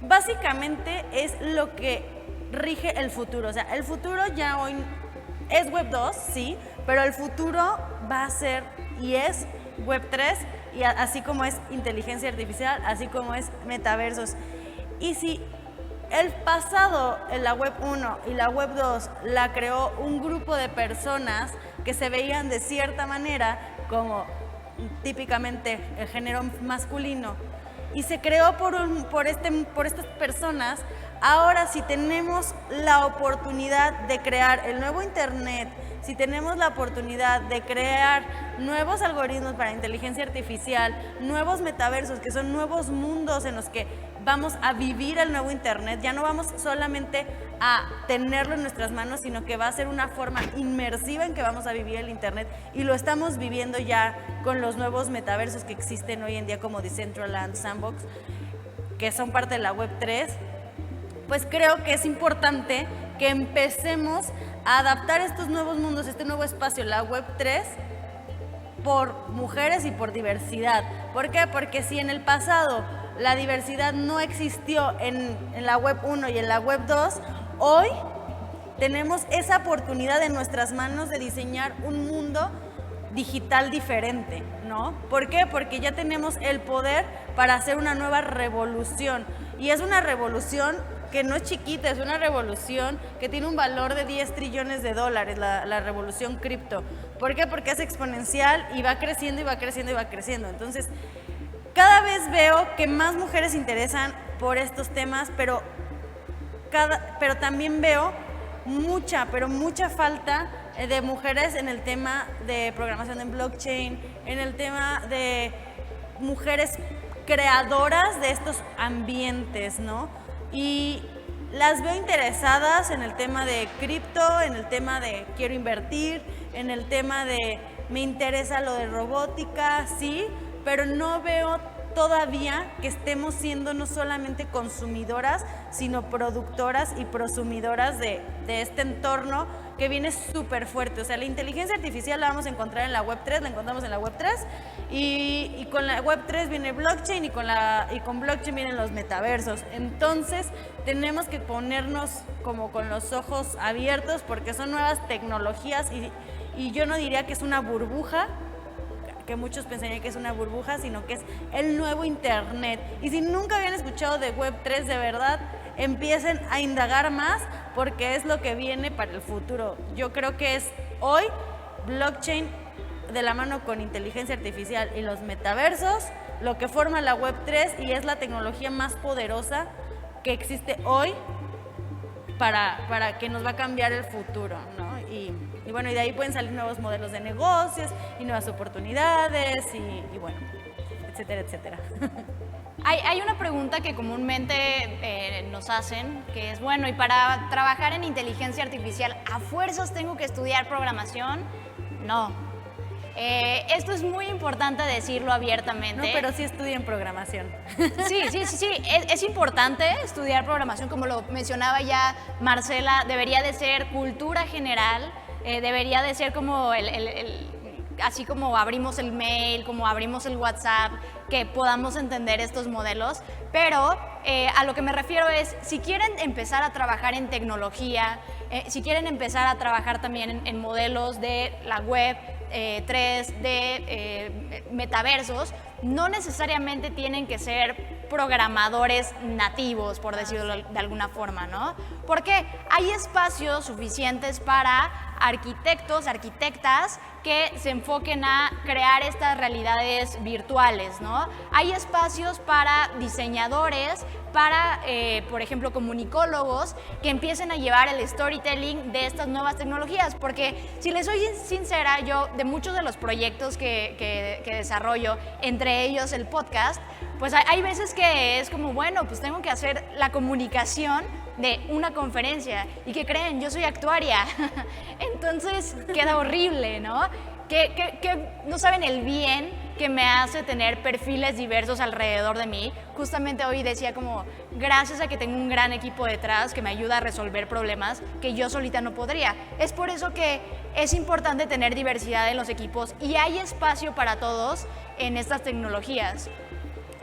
básicamente es lo que rige el futuro. O sea, el futuro ya hoy es Web 2, sí, pero el futuro va a ser y es Web 3, y así como es inteligencia artificial, así como es metaversos. Y si el pasado, la Web 1 y la Web 2 la creó un grupo de personas que se veían de cierta manera, como típicamente el género masculino, y se creó por estas personas, ahora si tenemos la oportunidad de crear el nuevo Internet, si tenemos la oportunidad de crear nuevos algoritmos para inteligencia artificial, nuevos metaversos, que son nuevos mundos en los que vamos a vivir el nuevo Internet, ya no vamos solamente a tenerlo en nuestras manos, sino que va a ser una forma inmersiva en que vamos a vivir el Internet, y lo estamos viviendo ya con los nuevos metaversos que existen hoy en día como Decentraland, Sandbox, que son parte de la Web 3, pues creo que es importante que empecemos a adaptar estos nuevos mundos, este nuevo espacio, la Web 3, por mujeres y por diversidad. ¿Por qué? Porque si en el pasado la diversidad no existió en la web 1 y en la web 2, hoy tenemos esa oportunidad en nuestras manos de diseñar un mundo digital diferente, ¿no? ¿Por qué? Porque ya tenemos el poder para hacer una nueva revolución. Y es una revolución que no es chiquita, es una revolución que tiene un valor de 10 trillones de dólares, la revolución cripto. ¿Por qué? Porque es exponencial y va creciendo y va creciendo y va creciendo. Entonces, cada vez veo que más mujeres se interesan por estos temas, pero también veo mucha falta de mujeres en el tema de programación en blockchain, en el tema de mujeres creadoras de estos ambientes, ¿no? Y las veo interesadas en el tema de cripto, en el tema de quiero invertir, en el tema de me interesa lo de robótica, sí, pero no veo todavía que estemos siendo no solamente consumidoras, sino productoras y prosumidoras de este entorno que viene súper fuerte. O sea, la inteligencia artificial la vamos a encontrar en la web 3, la encontramos en la web 3, y con la web 3 viene blockchain y con blockchain vienen los metaversos. Entonces, tenemos que ponernos como con los ojos abiertos porque son nuevas tecnologías y yo no diría que es una burbuja, que muchos pensarían que es una burbuja, sino que es el nuevo Internet. Y si nunca habían escuchado de Web3, de verdad, empiecen a indagar más porque es lo que viene para el futuro. Yo creo que es hoy blockchain de la mano con inteligencia artificial y los metaversos, lo que forma la Web3 y es la tecnología más poderosa que existe hoy para que nos va a cambiar el futuro, ¿no? Y bueno, y de ahí pueden salir nuevos modelos de negocios y nuevas oportunidades y bueno, etcétera, etcétera. Hay una pregunta que comúnmente nos hacen, que es, bueno, y para trabajar en inteligencia artificial, ¿a fuerzas tengo que estudiar programación? No. Esto es muy importante decirlo abiertamente. No, pero sí estudien programación. Sí. Es importante estudiar programación, como lo mencionaba ya Marcela, debería de ser cultura general, debería de ser como así como abrimos el mail, como abrimos el WhatsApp, que podamos entender estos modelos, pero a lo que me refiero es, si quieren empezar a trabajar en tecnología, si quieren empezar a trabajar también en modelos de la web 3, de metaversos, no necesariamente tienen que ser programadores nativos, por decirlo de alguna forma, ¿no? Porque hay espacios suficientes para arquitectos, arquitectas que se enfoquen a crear estas realidades virtuales, ¿no? Hay espacios para diseñadores, para, por ejemplo, comunicólogos que empiecen a llevar el storytelling de estas nuevas tecnologías, porque si les soy sincera, yo de muchos de los proyectos que desarrollo, entre ellos el podcast, pues hay veces que es como, bueno, pues tengo que hacer la comunicación de una conferencia y ¿qué creen? Yo soy actuaria, entonces queda horrible, ¿no? Que no saben el bien que me hace tener perfiles diversos alrededor de mí. Justamente hoy decía como, gracias a que tengo un gran equipo detrás que me ayuda a resolver problemas que yo solita no podría. Es por eso que es importante tener diversidad en los equipos y hay espacio para todos en estas tecnologías.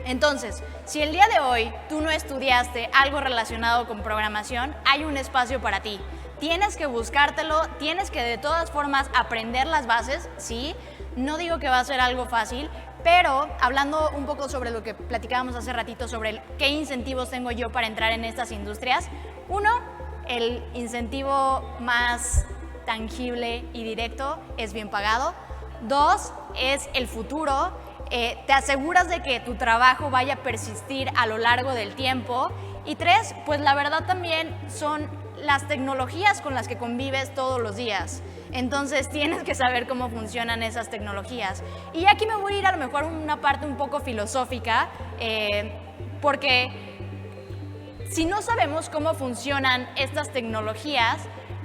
Entonces, si el día de hoy tú no estudiaste algo relacionado con programación, hay un espacio para ti. Tienes que buscártelo, tienes que de todas formas aprender las bases, sí. No digo que va a ser algo fácil, pero hablando un poco sobre lo que platicábamos hace ratito sobre qué incentivos tengo yo para entrar en estas industrias. Uno, el incentivo más tangible y directo es bien pagado. Dos, es el futuro. Te aseguras de que tu trabajo vaya a persistir a lo largo del tiempo. Y tres, pues la verdad también son las tecnologías con las que convives todos los días. Entonces tienes que saber cómo funcionan esas tecnologías. Y aquí me voy a ir a lo mejor a una parte un poco filosófica, porque si no sabemos cómo funcionan estas tecnologías,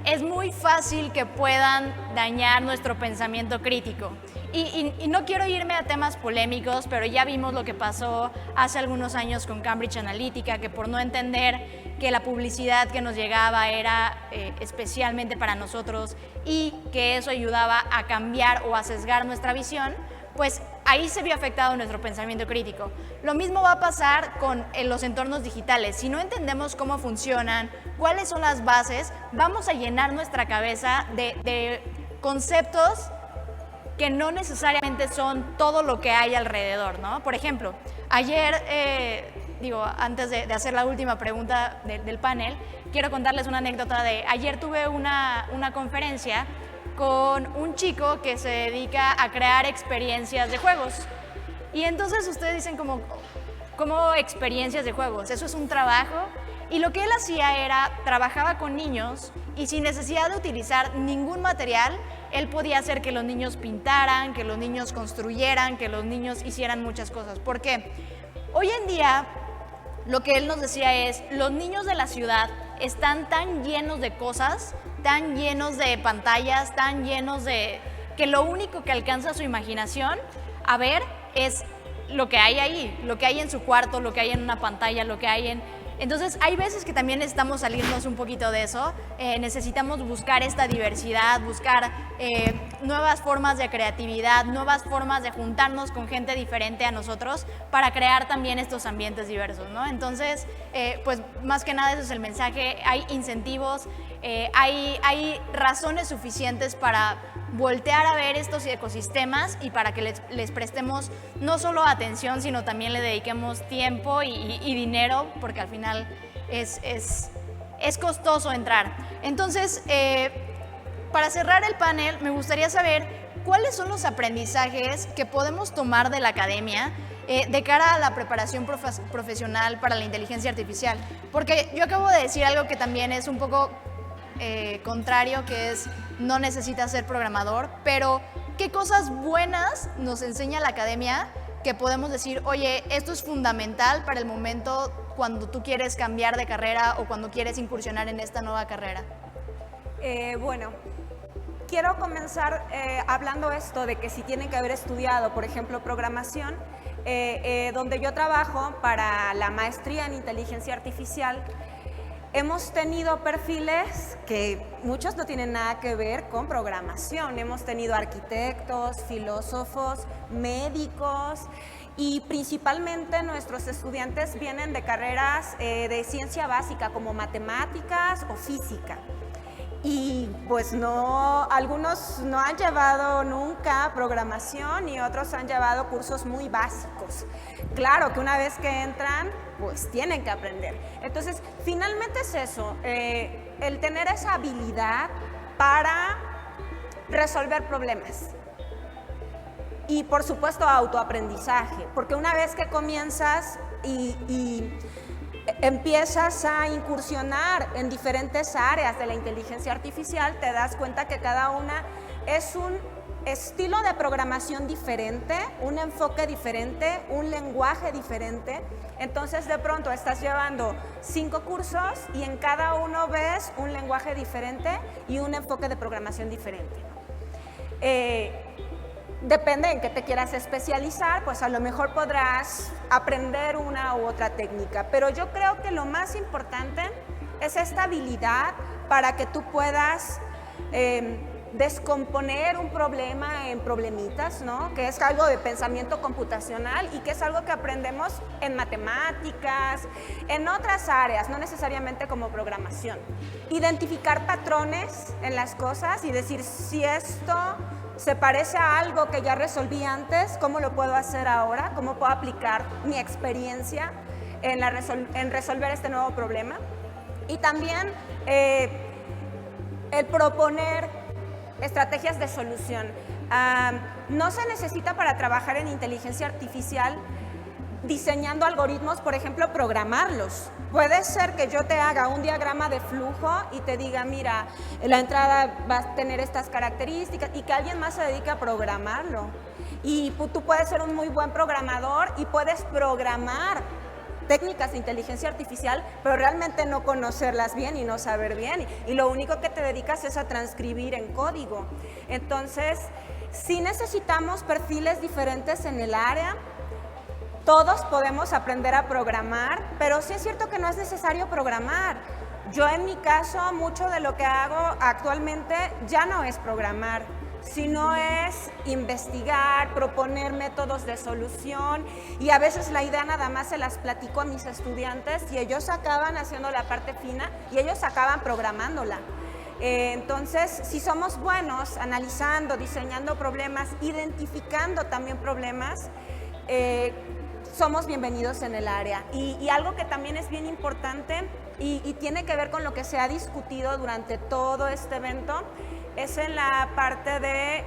es muy fácil que puedan dañar nuestro pensamiento crítico. Y no quiero irme a temas polémicos, pero ya vimos lo que pasó hace algunos años con Cambridge Analytica, que por no entender que la publicidad que nos llegaba era especialmente para nosotros y que eso ayudaba a cambiar o a sesgar nuestra visión, pues ahí se vio afectado nuestro pensamiento crítico. Lo mismo va a pasar con los entornos digitales. Si no entendemos cómo funcionan, cuáles son las bases, vamos a llenar nuestra cabeza de conceptos que no necesariamente son todo lo que hay alrededor, ¿no? Por ejemplo, ayer, antes de hacer la última pregunta del panel, quiero contarles una anécdota de ayer tuve una conferencia con un chico que se dedica a crear experiencias de juegos. Y entonces ustedes dicen ¿cómo experiencias de juegos? Eso es un trabajo. Y lo que él hacía era, trabajaba con niños y sin necesidad de utilizar ningún material, él podía hacer que los niños pintaran, que los niños construyeran, que los niños hicieran muchas cosas. ¿Por qué? Hoy en día, lo que él nos decía es, los niños de la ciudad están tan llenos de cosas, tan llenos de pantallas, tan llenos de... que lo único que alcanza su imaginación a ver es lo que hay ahí, lo que hay en su cuarto, lo que hay en una pantalla, lo que hay en... Entonces, hay veces que también necesitamos salirnos un poquito de eso, necesitamos buscar esta diversidad, buscar nuevas formas de creatividad, nuevas formas de juntarnos con gente diferente a nosotros para crear también estos ambientes diversos, ¿no? Entonces, pues más que nada ese es el mensaje, hay incentivos, hay razones suficientes para voltear a ver estos ecosistemas y para que les prestemos no solo atención, sino también le dediquemos tiempo y dinero, porque al final es costoso entrar. Entonces, para cerrar el panel, me gustaría saber cuáles son los aprendizajes que podemos tomar de la academia de cara a la preparación profesional para la inteligencia artificial. Porque yo acabo de decir algo que también es un poco contrario, que es no necesitas ser programador, pero ¿qué cosas buenas nos enseña la academia que podemos decir, oye, esto es fundamental para el momento cuando tú quieres cambiar de carrera o cuando quieres incursionar en esta nueva carrera? Bueno, quiero comenzar hablando esto de que si tienen que haber estudiado, por ejemplo, programación, donde yo trabajo para la maestría en inteligencia artificial. Hemos tenido perfiles que muchos no tienen nada que ver con programación. Hemos tenido arquitectos, filósofos, médicos y principalmente nuestros estudiantes vienen de carreras de ciencia básica como matemáticas o física. Y pues algunos no han llevado nunca programación y otros han llevado cursos muy básicos. Claro que una vez que entran, pues tienen que aprender. Entonces, finalmente es eso, el tener esa habilidad para resolver problemas. Y por supuesto autoaprendizaje, porque una vez que comienzas y empiezas a incursionar en diferentes áreas de la inteligencia artificial, te das cuenta que cada una es un estilo de programación diferente, un enfoque diferente, un lenguaje diferente. Entonces de pronto estás llevando 5 cursos y en cada uno ves un lenguaje diferente y un enfoque de programación diferente. Depende en qué te quieras especializar, pues a lo mejor podrás aprender una u otra técnica, pero yo creo que lo más importante es esta habilidad para que tú puedas descomponer un problema en problemitas, ¿no? Que es algo de pensamiento computacional y que es algo que aprendemos en matemáticas, en otras áreas, no necesariamente como programación. Identificar patrones en las cosas y decir si esto se parece a algo que ya resolví antes, ¿cómo lo puedo hacer ahora? ¿Cómo puedo aplicar mi experiencia en resolver este nuevo problema? Y también el proponer estrategias de solución. No se necesita para trabajar en inteligencia artificial diseñando algoritmos, por ejemplo, programarlos. Puede ser que yo te haga un diagrama de flujo y te diga, mira, la entrada va a tener estas características y que alguien más se dedique a programarlo. Y tú puedes ser un muy buen programador y puedes programar técnicas de inteligencia artificial, pero realmente no conocerlas bien y no saber bien. Y lo único que te dedicas es a transcribir en código. Entonces, sí necesitamos perfiles diferentes en el área. Todos podemos aprender a programar, pero sí es cierto que no es necesario programar. Yo en mi caso, mucho de lo que hago actualmente ya no es programar. sino es investigar, proponer métodos de solución, y a veces la idea nada más se las platico a mis estudiantes y ellos acaban haciendo la parte fina y ellos acaban programándola. Entonces, si somos buenos analizando, diseñando problemas, identificando también problemas, somos bienvenidos en el área. Y algo que también es bien importante y tiene que ver con lo que se ha discutido durante todo este evento, es en la parte de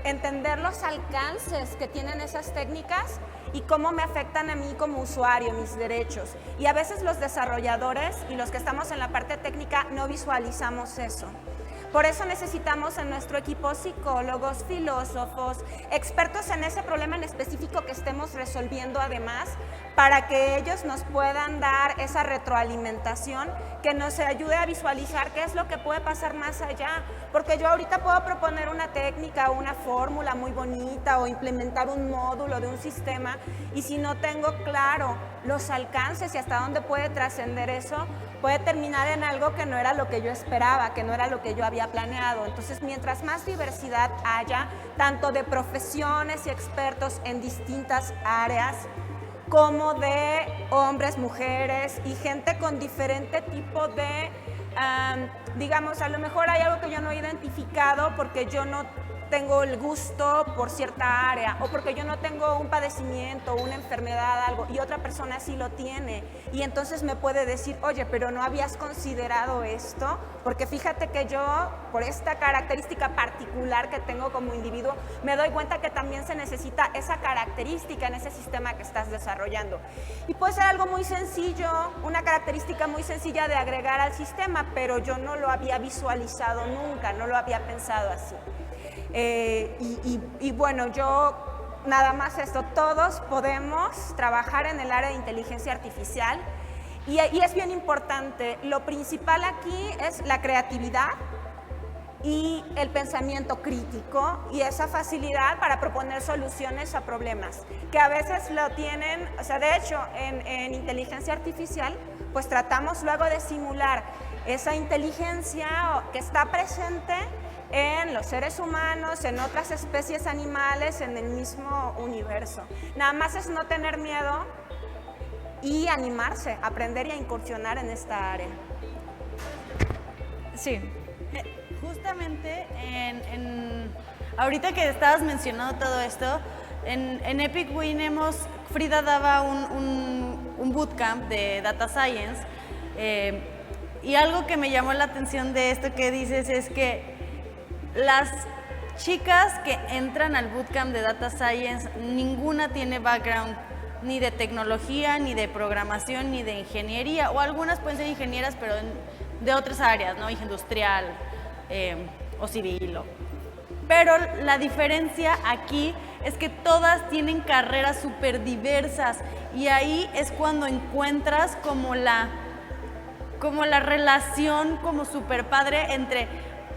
entender los alcances que tienen esas técnicas y cómo me afectan a mí como usuario, mis derechos. Y a veces los desarrolladores y los que estamos en la parte técnica no visualizamos eso. Por eso necesitamos en nuestro equipo psicólogos, filósofos, expertos en ese problema en específico que estemos resolviendo además, para que ellos nos puedan dar esa retroalimentación que nos ayude a visualizar qué es lo que puede pasar más allá. Porque yo ahorita puedo proponer una técnica o una fórmula muy bonita o implementar un módulo de un sistema, y si no tengo claro los alcances y hasta dónde puede trascender eso, puede terminar en algo que no era lo que yo esperaba, que no era lo que yo había planeado. Entonces, mientras más diversidad haya, tanto de profesiones y expertos en distintas áreas, como de hombres, mujeres y gente con diferente tipo de, digamos, a lo mejor hay algo que yo no he identificado porque yo no tengo el gusto por cierta área, o porque yo no tengo un padecimiento, una enfermedad, algo, y otra persona sí lo tiene, y entonces me puede decir, oye, pero no habías considerado esto, porque fíjate que yo, por esta característica particular que tengo como individuo, me doy cuenta que también se necesita esa característica en ese sistema que estás desarrollando. Y puede ser algo muy sencillo, una característica muy sencilla de agregar al sistema, pero yo no lo había visualizado nunca, no lo había pensado así. Y bueno, yo nada más esto, todos podemos trabajar en el área de inteligencia artificial, y es bien importante. Lo principal aquí es la creatividad y el pensamiento crítico y esa facilidad para proponer soluciones a problemas que a veces lo tienen. O sea, de hecho en inteligencia artificial pues tratamos luego de simular esa inteligencia que está presente en los seres humanos, en otras especies animales, en el mismo universo. Nada más es no tener miedo y animarse, aprender y a incursionar en esta área. Sí, justamente ahorita que estabas mencionando todo esto, en Epic Win Frida daba un bootcamp de Data Science, y algo que me llamó la atención de esto que dices es que las chicas que entran al bootcamp de Data Science, ninguna tiene background ni de tecnología, ni de programación, ni de ingeniería, o algunas pueden ser ingenieras, pero de otras áreas, ¿no? Industrial o civil. Pero la diferencia aquí es que todas tienen carreras súper diversas, y ahí es cuando encuentras como la relación como súper padre entre,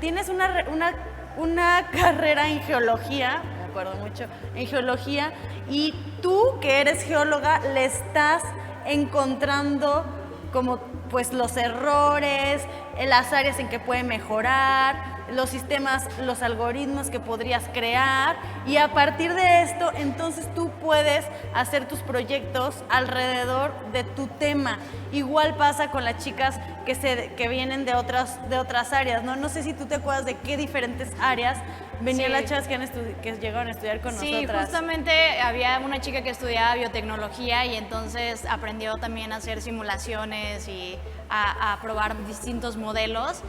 tienes una carrera en geología, me acuerdo mucho, en geología, y tú que eres geóloga le estás encontrando como pues los errores, las áreas en que puede mejorar, los sistemas, los algoritmos que podrías crear, y a partir de esto entonces tú puedes hacer tus proyectos alrededor de tu tema. Igual pasa con las chicas que vienen de otras áreas, ¿no? No sé si tú te acuerdas de qué diferentes áreas venían las chicas que llegaron a estudiar con nosotras. Sí, justamente había una chica que estudiaba biotecnología y entonces aprendió también a hacer simulaciones y a probar distintos modelos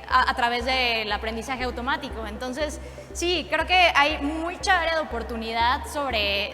a través del aprendizaje automático. Entonces, sí, creo que hay mucha área de oportunidad sobre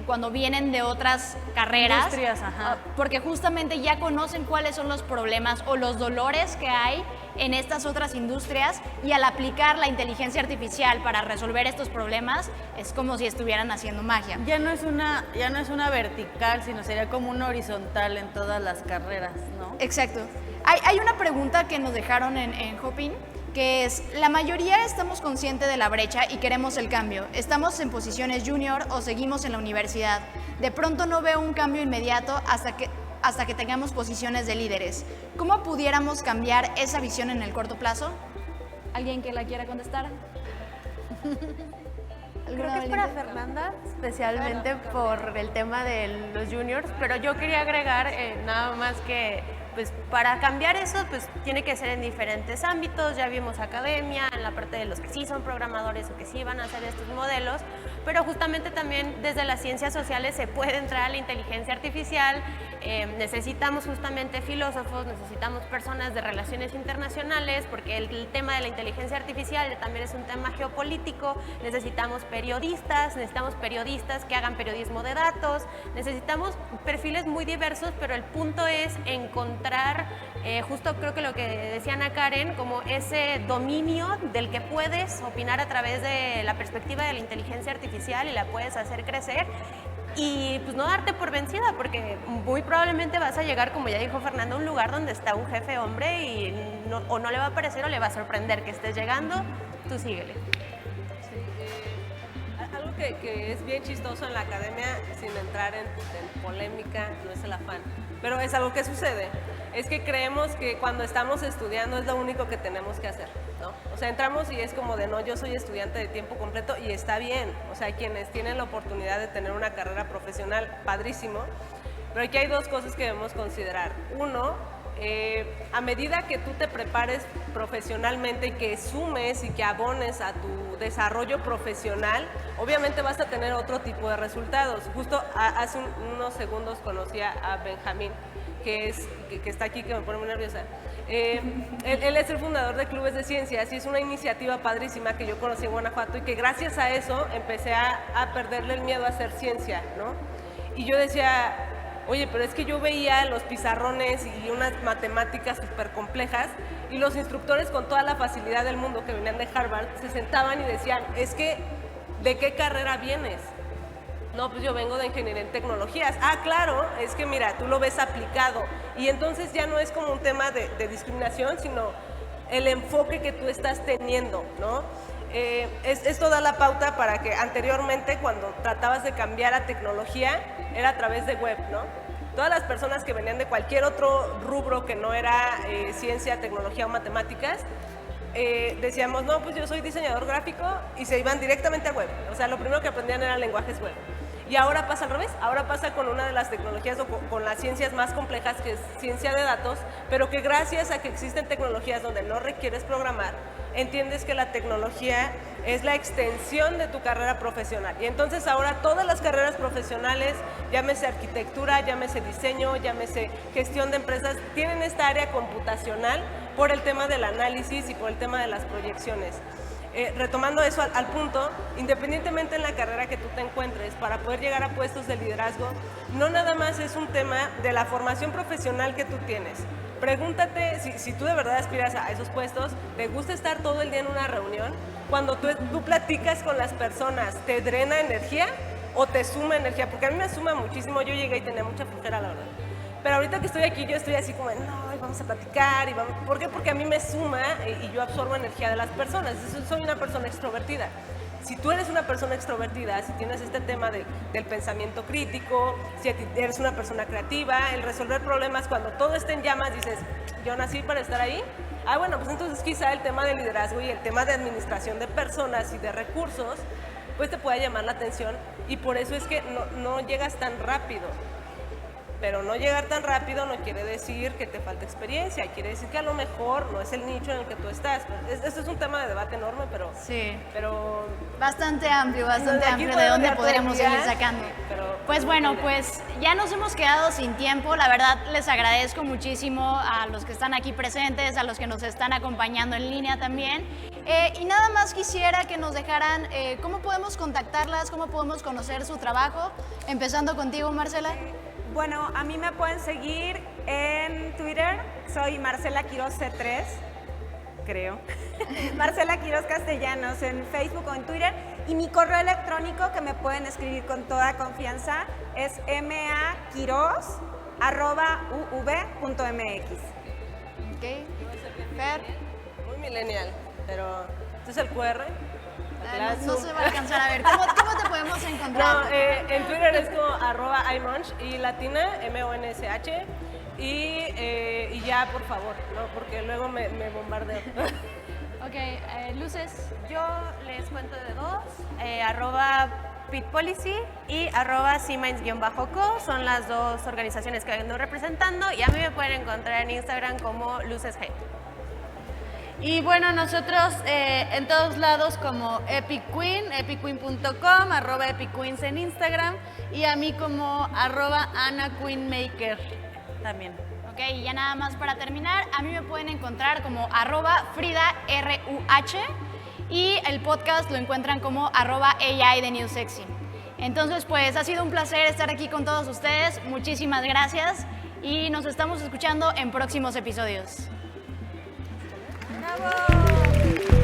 cuando vienen de otras carreras. Industrias, ajá. Porque justamente ya conocen cuáles son los problemas o los dolores que hay en estas otras industrias, y al aplicar la inteligencia artificial para resolver estos problemas es como si estuvieran haciendo magia. Ya no es una vertical, sino sería como una horizontal en todas las carreras, ¿no? Exacto. Hay una pregunta que nos dejaron en Hopin, que es: la mayoría estamos conscientes de la brecha y queremos el cambio. ¿Estamos en posiciones junior o seguimos en la universidad? De pronto no veo un cambio inmediato hasta que tengamos posiciones de líderes. ¿Cómo pudiéramos cambiar esa visión en el corto plazo? ¿Alguien que la quiera contestar? Creo que es para Fernanda, especialmente por el tema de los juniors, pero yo quería agregar nada más que pues para cambiar eso pues tiene que ser en diferentes ámbitos. Ya vimos academia, en la parte de los que sí son programadores o que sí van a hacer estos modelos, pero justamente también desde las ciencias sociales se puede entrar a la inteligencia artificial. Necesitamos justamente filósofos, necesitamos personas de relaciones internacionales, porque el tema de la inteligencia artificial también es un tema geopolítico. Necesitamos periodistas que hagan periodismo de datos, necesitamos perfiles muy diversos, pero el punto es encontrar, justo creo que lo que decía Ana Karen, como ese dominio del que puedes opinar a través de la perspectiva de la inteligencia artificial y la puedes hacer crecer. Y pues no darte por vencida, porque muy probablemente vas a llegar, como ya dijo Fernanda, a un lugar donde está un jefe hombre y o no le va a parecer o le va a sorprender que estés llegando, tú síguele. Algo que es bien chistoso en la academia, sin entrar en polémica, no es el afán, pero es algo que sucede, es que creemos que cuando estamos estudiando es lo único que tenemos que hacer, ¿no? O sea, entramos y es como de no, yo soy estudiante de tiempo completo y está bien, o sea, quienes tienen la oportunidad de tener una carrera profesional, padrísimo, pero aquí hay dos cosas que debemos considerar. Uno, a medida que tú te prepares profesionalmente y que sumes y que abones a tu desarrollo profesional, obviamente vas a tener otro tipo de resultados. Justo hace unos segundos conocí a Benjamín, que está aquí, que me pone muy nerviosa. Él es el fundador de Clubes de Ciencias y es una iniciativa padrísima que yo conocí en Guanajuato y que gracias a eso empecé a perderle el miedo a hacer ciencia, ¿no? Y yo decía, oye, pero es que yo veía los pizarrones y unas matemáticas súper complejas y los instructores con toda la facilidad del mundo que venían de Harvard se sentaban y decían, es que, ¿de qué carrera vienes? No, pues yo vengo de ingeniería en tecnologías. Ah, claro, es que mira, tú lo ves aplicado. Y entonces ya no es como un tema de discriminación, sino el enfoque que tú estás teniendo, ¿no? Esto da la pauta para que anteriormente, cuando tratabas de cambiar a tecnología, era a través de web, ¿no? Todas las personas que venían de cualquier otro rubro que no era ciencia, tecnología o matemáticas, decíamos, no, pues yo soy diseñador gráfico, y se iban directamente a web. O sea, lo primero que aprendían eran lenguajes web. Y ahora pasa al revés, ahora pasa con una de las tecnologías o con las ciencias más complejas, que es ciencia de datos, pero que gracias a que existen tecnologías donde no requieres programar, entiendes que la tecnología es la extensión de tu carrera profesional. Y entonces ahora todas las carreras profesionales, llámese arquitectura, llámese diseño, llámese gestión de empresas, tienen esta área computacional por el tema del análisis y por el tema de las proyecciones. Retomando eso al punto, independientemente en la carrera que tú te encuentres, para poder llegar a puestos de liderazgo, no nada más es un tema de la formación profesional que tú tienes. Pregúntate si tú de verdad aspiras a esos puestos, ¿te gusta estar todo el día en una reunión? Cuando tú platicas con las personas, ¿te drena energía o te suma energía? Porque a mí me suma muchísimo, yo llegué y tenía mucha flojera, la verdad. Pero ahorita que estoy aquí, yo estoy así como, no, vamos a platicar. ¿Por qué? Porque a mí me suma y yo absorbo energía de las personas. Soy una persona extrovertida. Si tú eres una persona extrovertida, si tienes este tema del pensamiento crítico, si eres una persona creativa, el resolver problemas cuando todo está en llamas, dices, yo nací para estar ahí. Ah, bueno, pues entonces quizá el tema de liderazgo y el tema de administración de personas y de recursos, pues te pueda llamar la atención, y por eso es que no llegas tan rápido. Pero no llegar tan rápido no quiere decir que te falta experiencia, quiere decir que a lo mejor no es el nicho en el que tú estás. Esto es un tema de debate enorme, pero... Sí. Pero bastante amplio de dónde podremos seguir sacando. Pues bueno, pues ya nos hemos quedado sin tiempo. La verdad, les agradezco muchísimo a los que están aquí presentes, a los que nos están acompañando en línea también. Y nada más quisiera que nos dejaran cómo podemos contactarlas, cómo podemos conocer su trabajo. Empezando contigo, Marcela. Bueno, a mí me pueden seguir en Twitter, soy Marcela Quiroz C3, creo. Marcela Quiroz Castellanos en Facebook o en Twitter, y mi correo electrónico que me pueden escribir con toda confianza es maquiroz@uv.mx. Ok, Fer. Muy millennial, pero ¿este es el QR? No se va a alcanzar a ver. ¿Cómo te podemos encontrar? No, en Twitter es como @imonch y latina, MONSH, y ya, por favor, ¿no? Porque luego me bombardeo. Ok, Ok, Luces. Yo les cuento de dos, @pitpolicy y @cminds_co, son las dos organizaciones que ando representando, y a mí me pueden encontrar en Instagram como luceshead. Y bueno, nosotros en todos lados como Epic Queen, epicqueen.com, @epicqueens en Instagram, y a mí como @AnnaQueenMaker también. Ok, y ya nada más para terminar, a mí me pueden encontrar como @FridaRUH, y el podcast lo encuentran como @AI de New Sexy. Entonces, pues ha sido un placer estar aquí con todos ustedes. Muchísimas gracias y nos estamos escuchando en próximos episodios. ¡Bravo!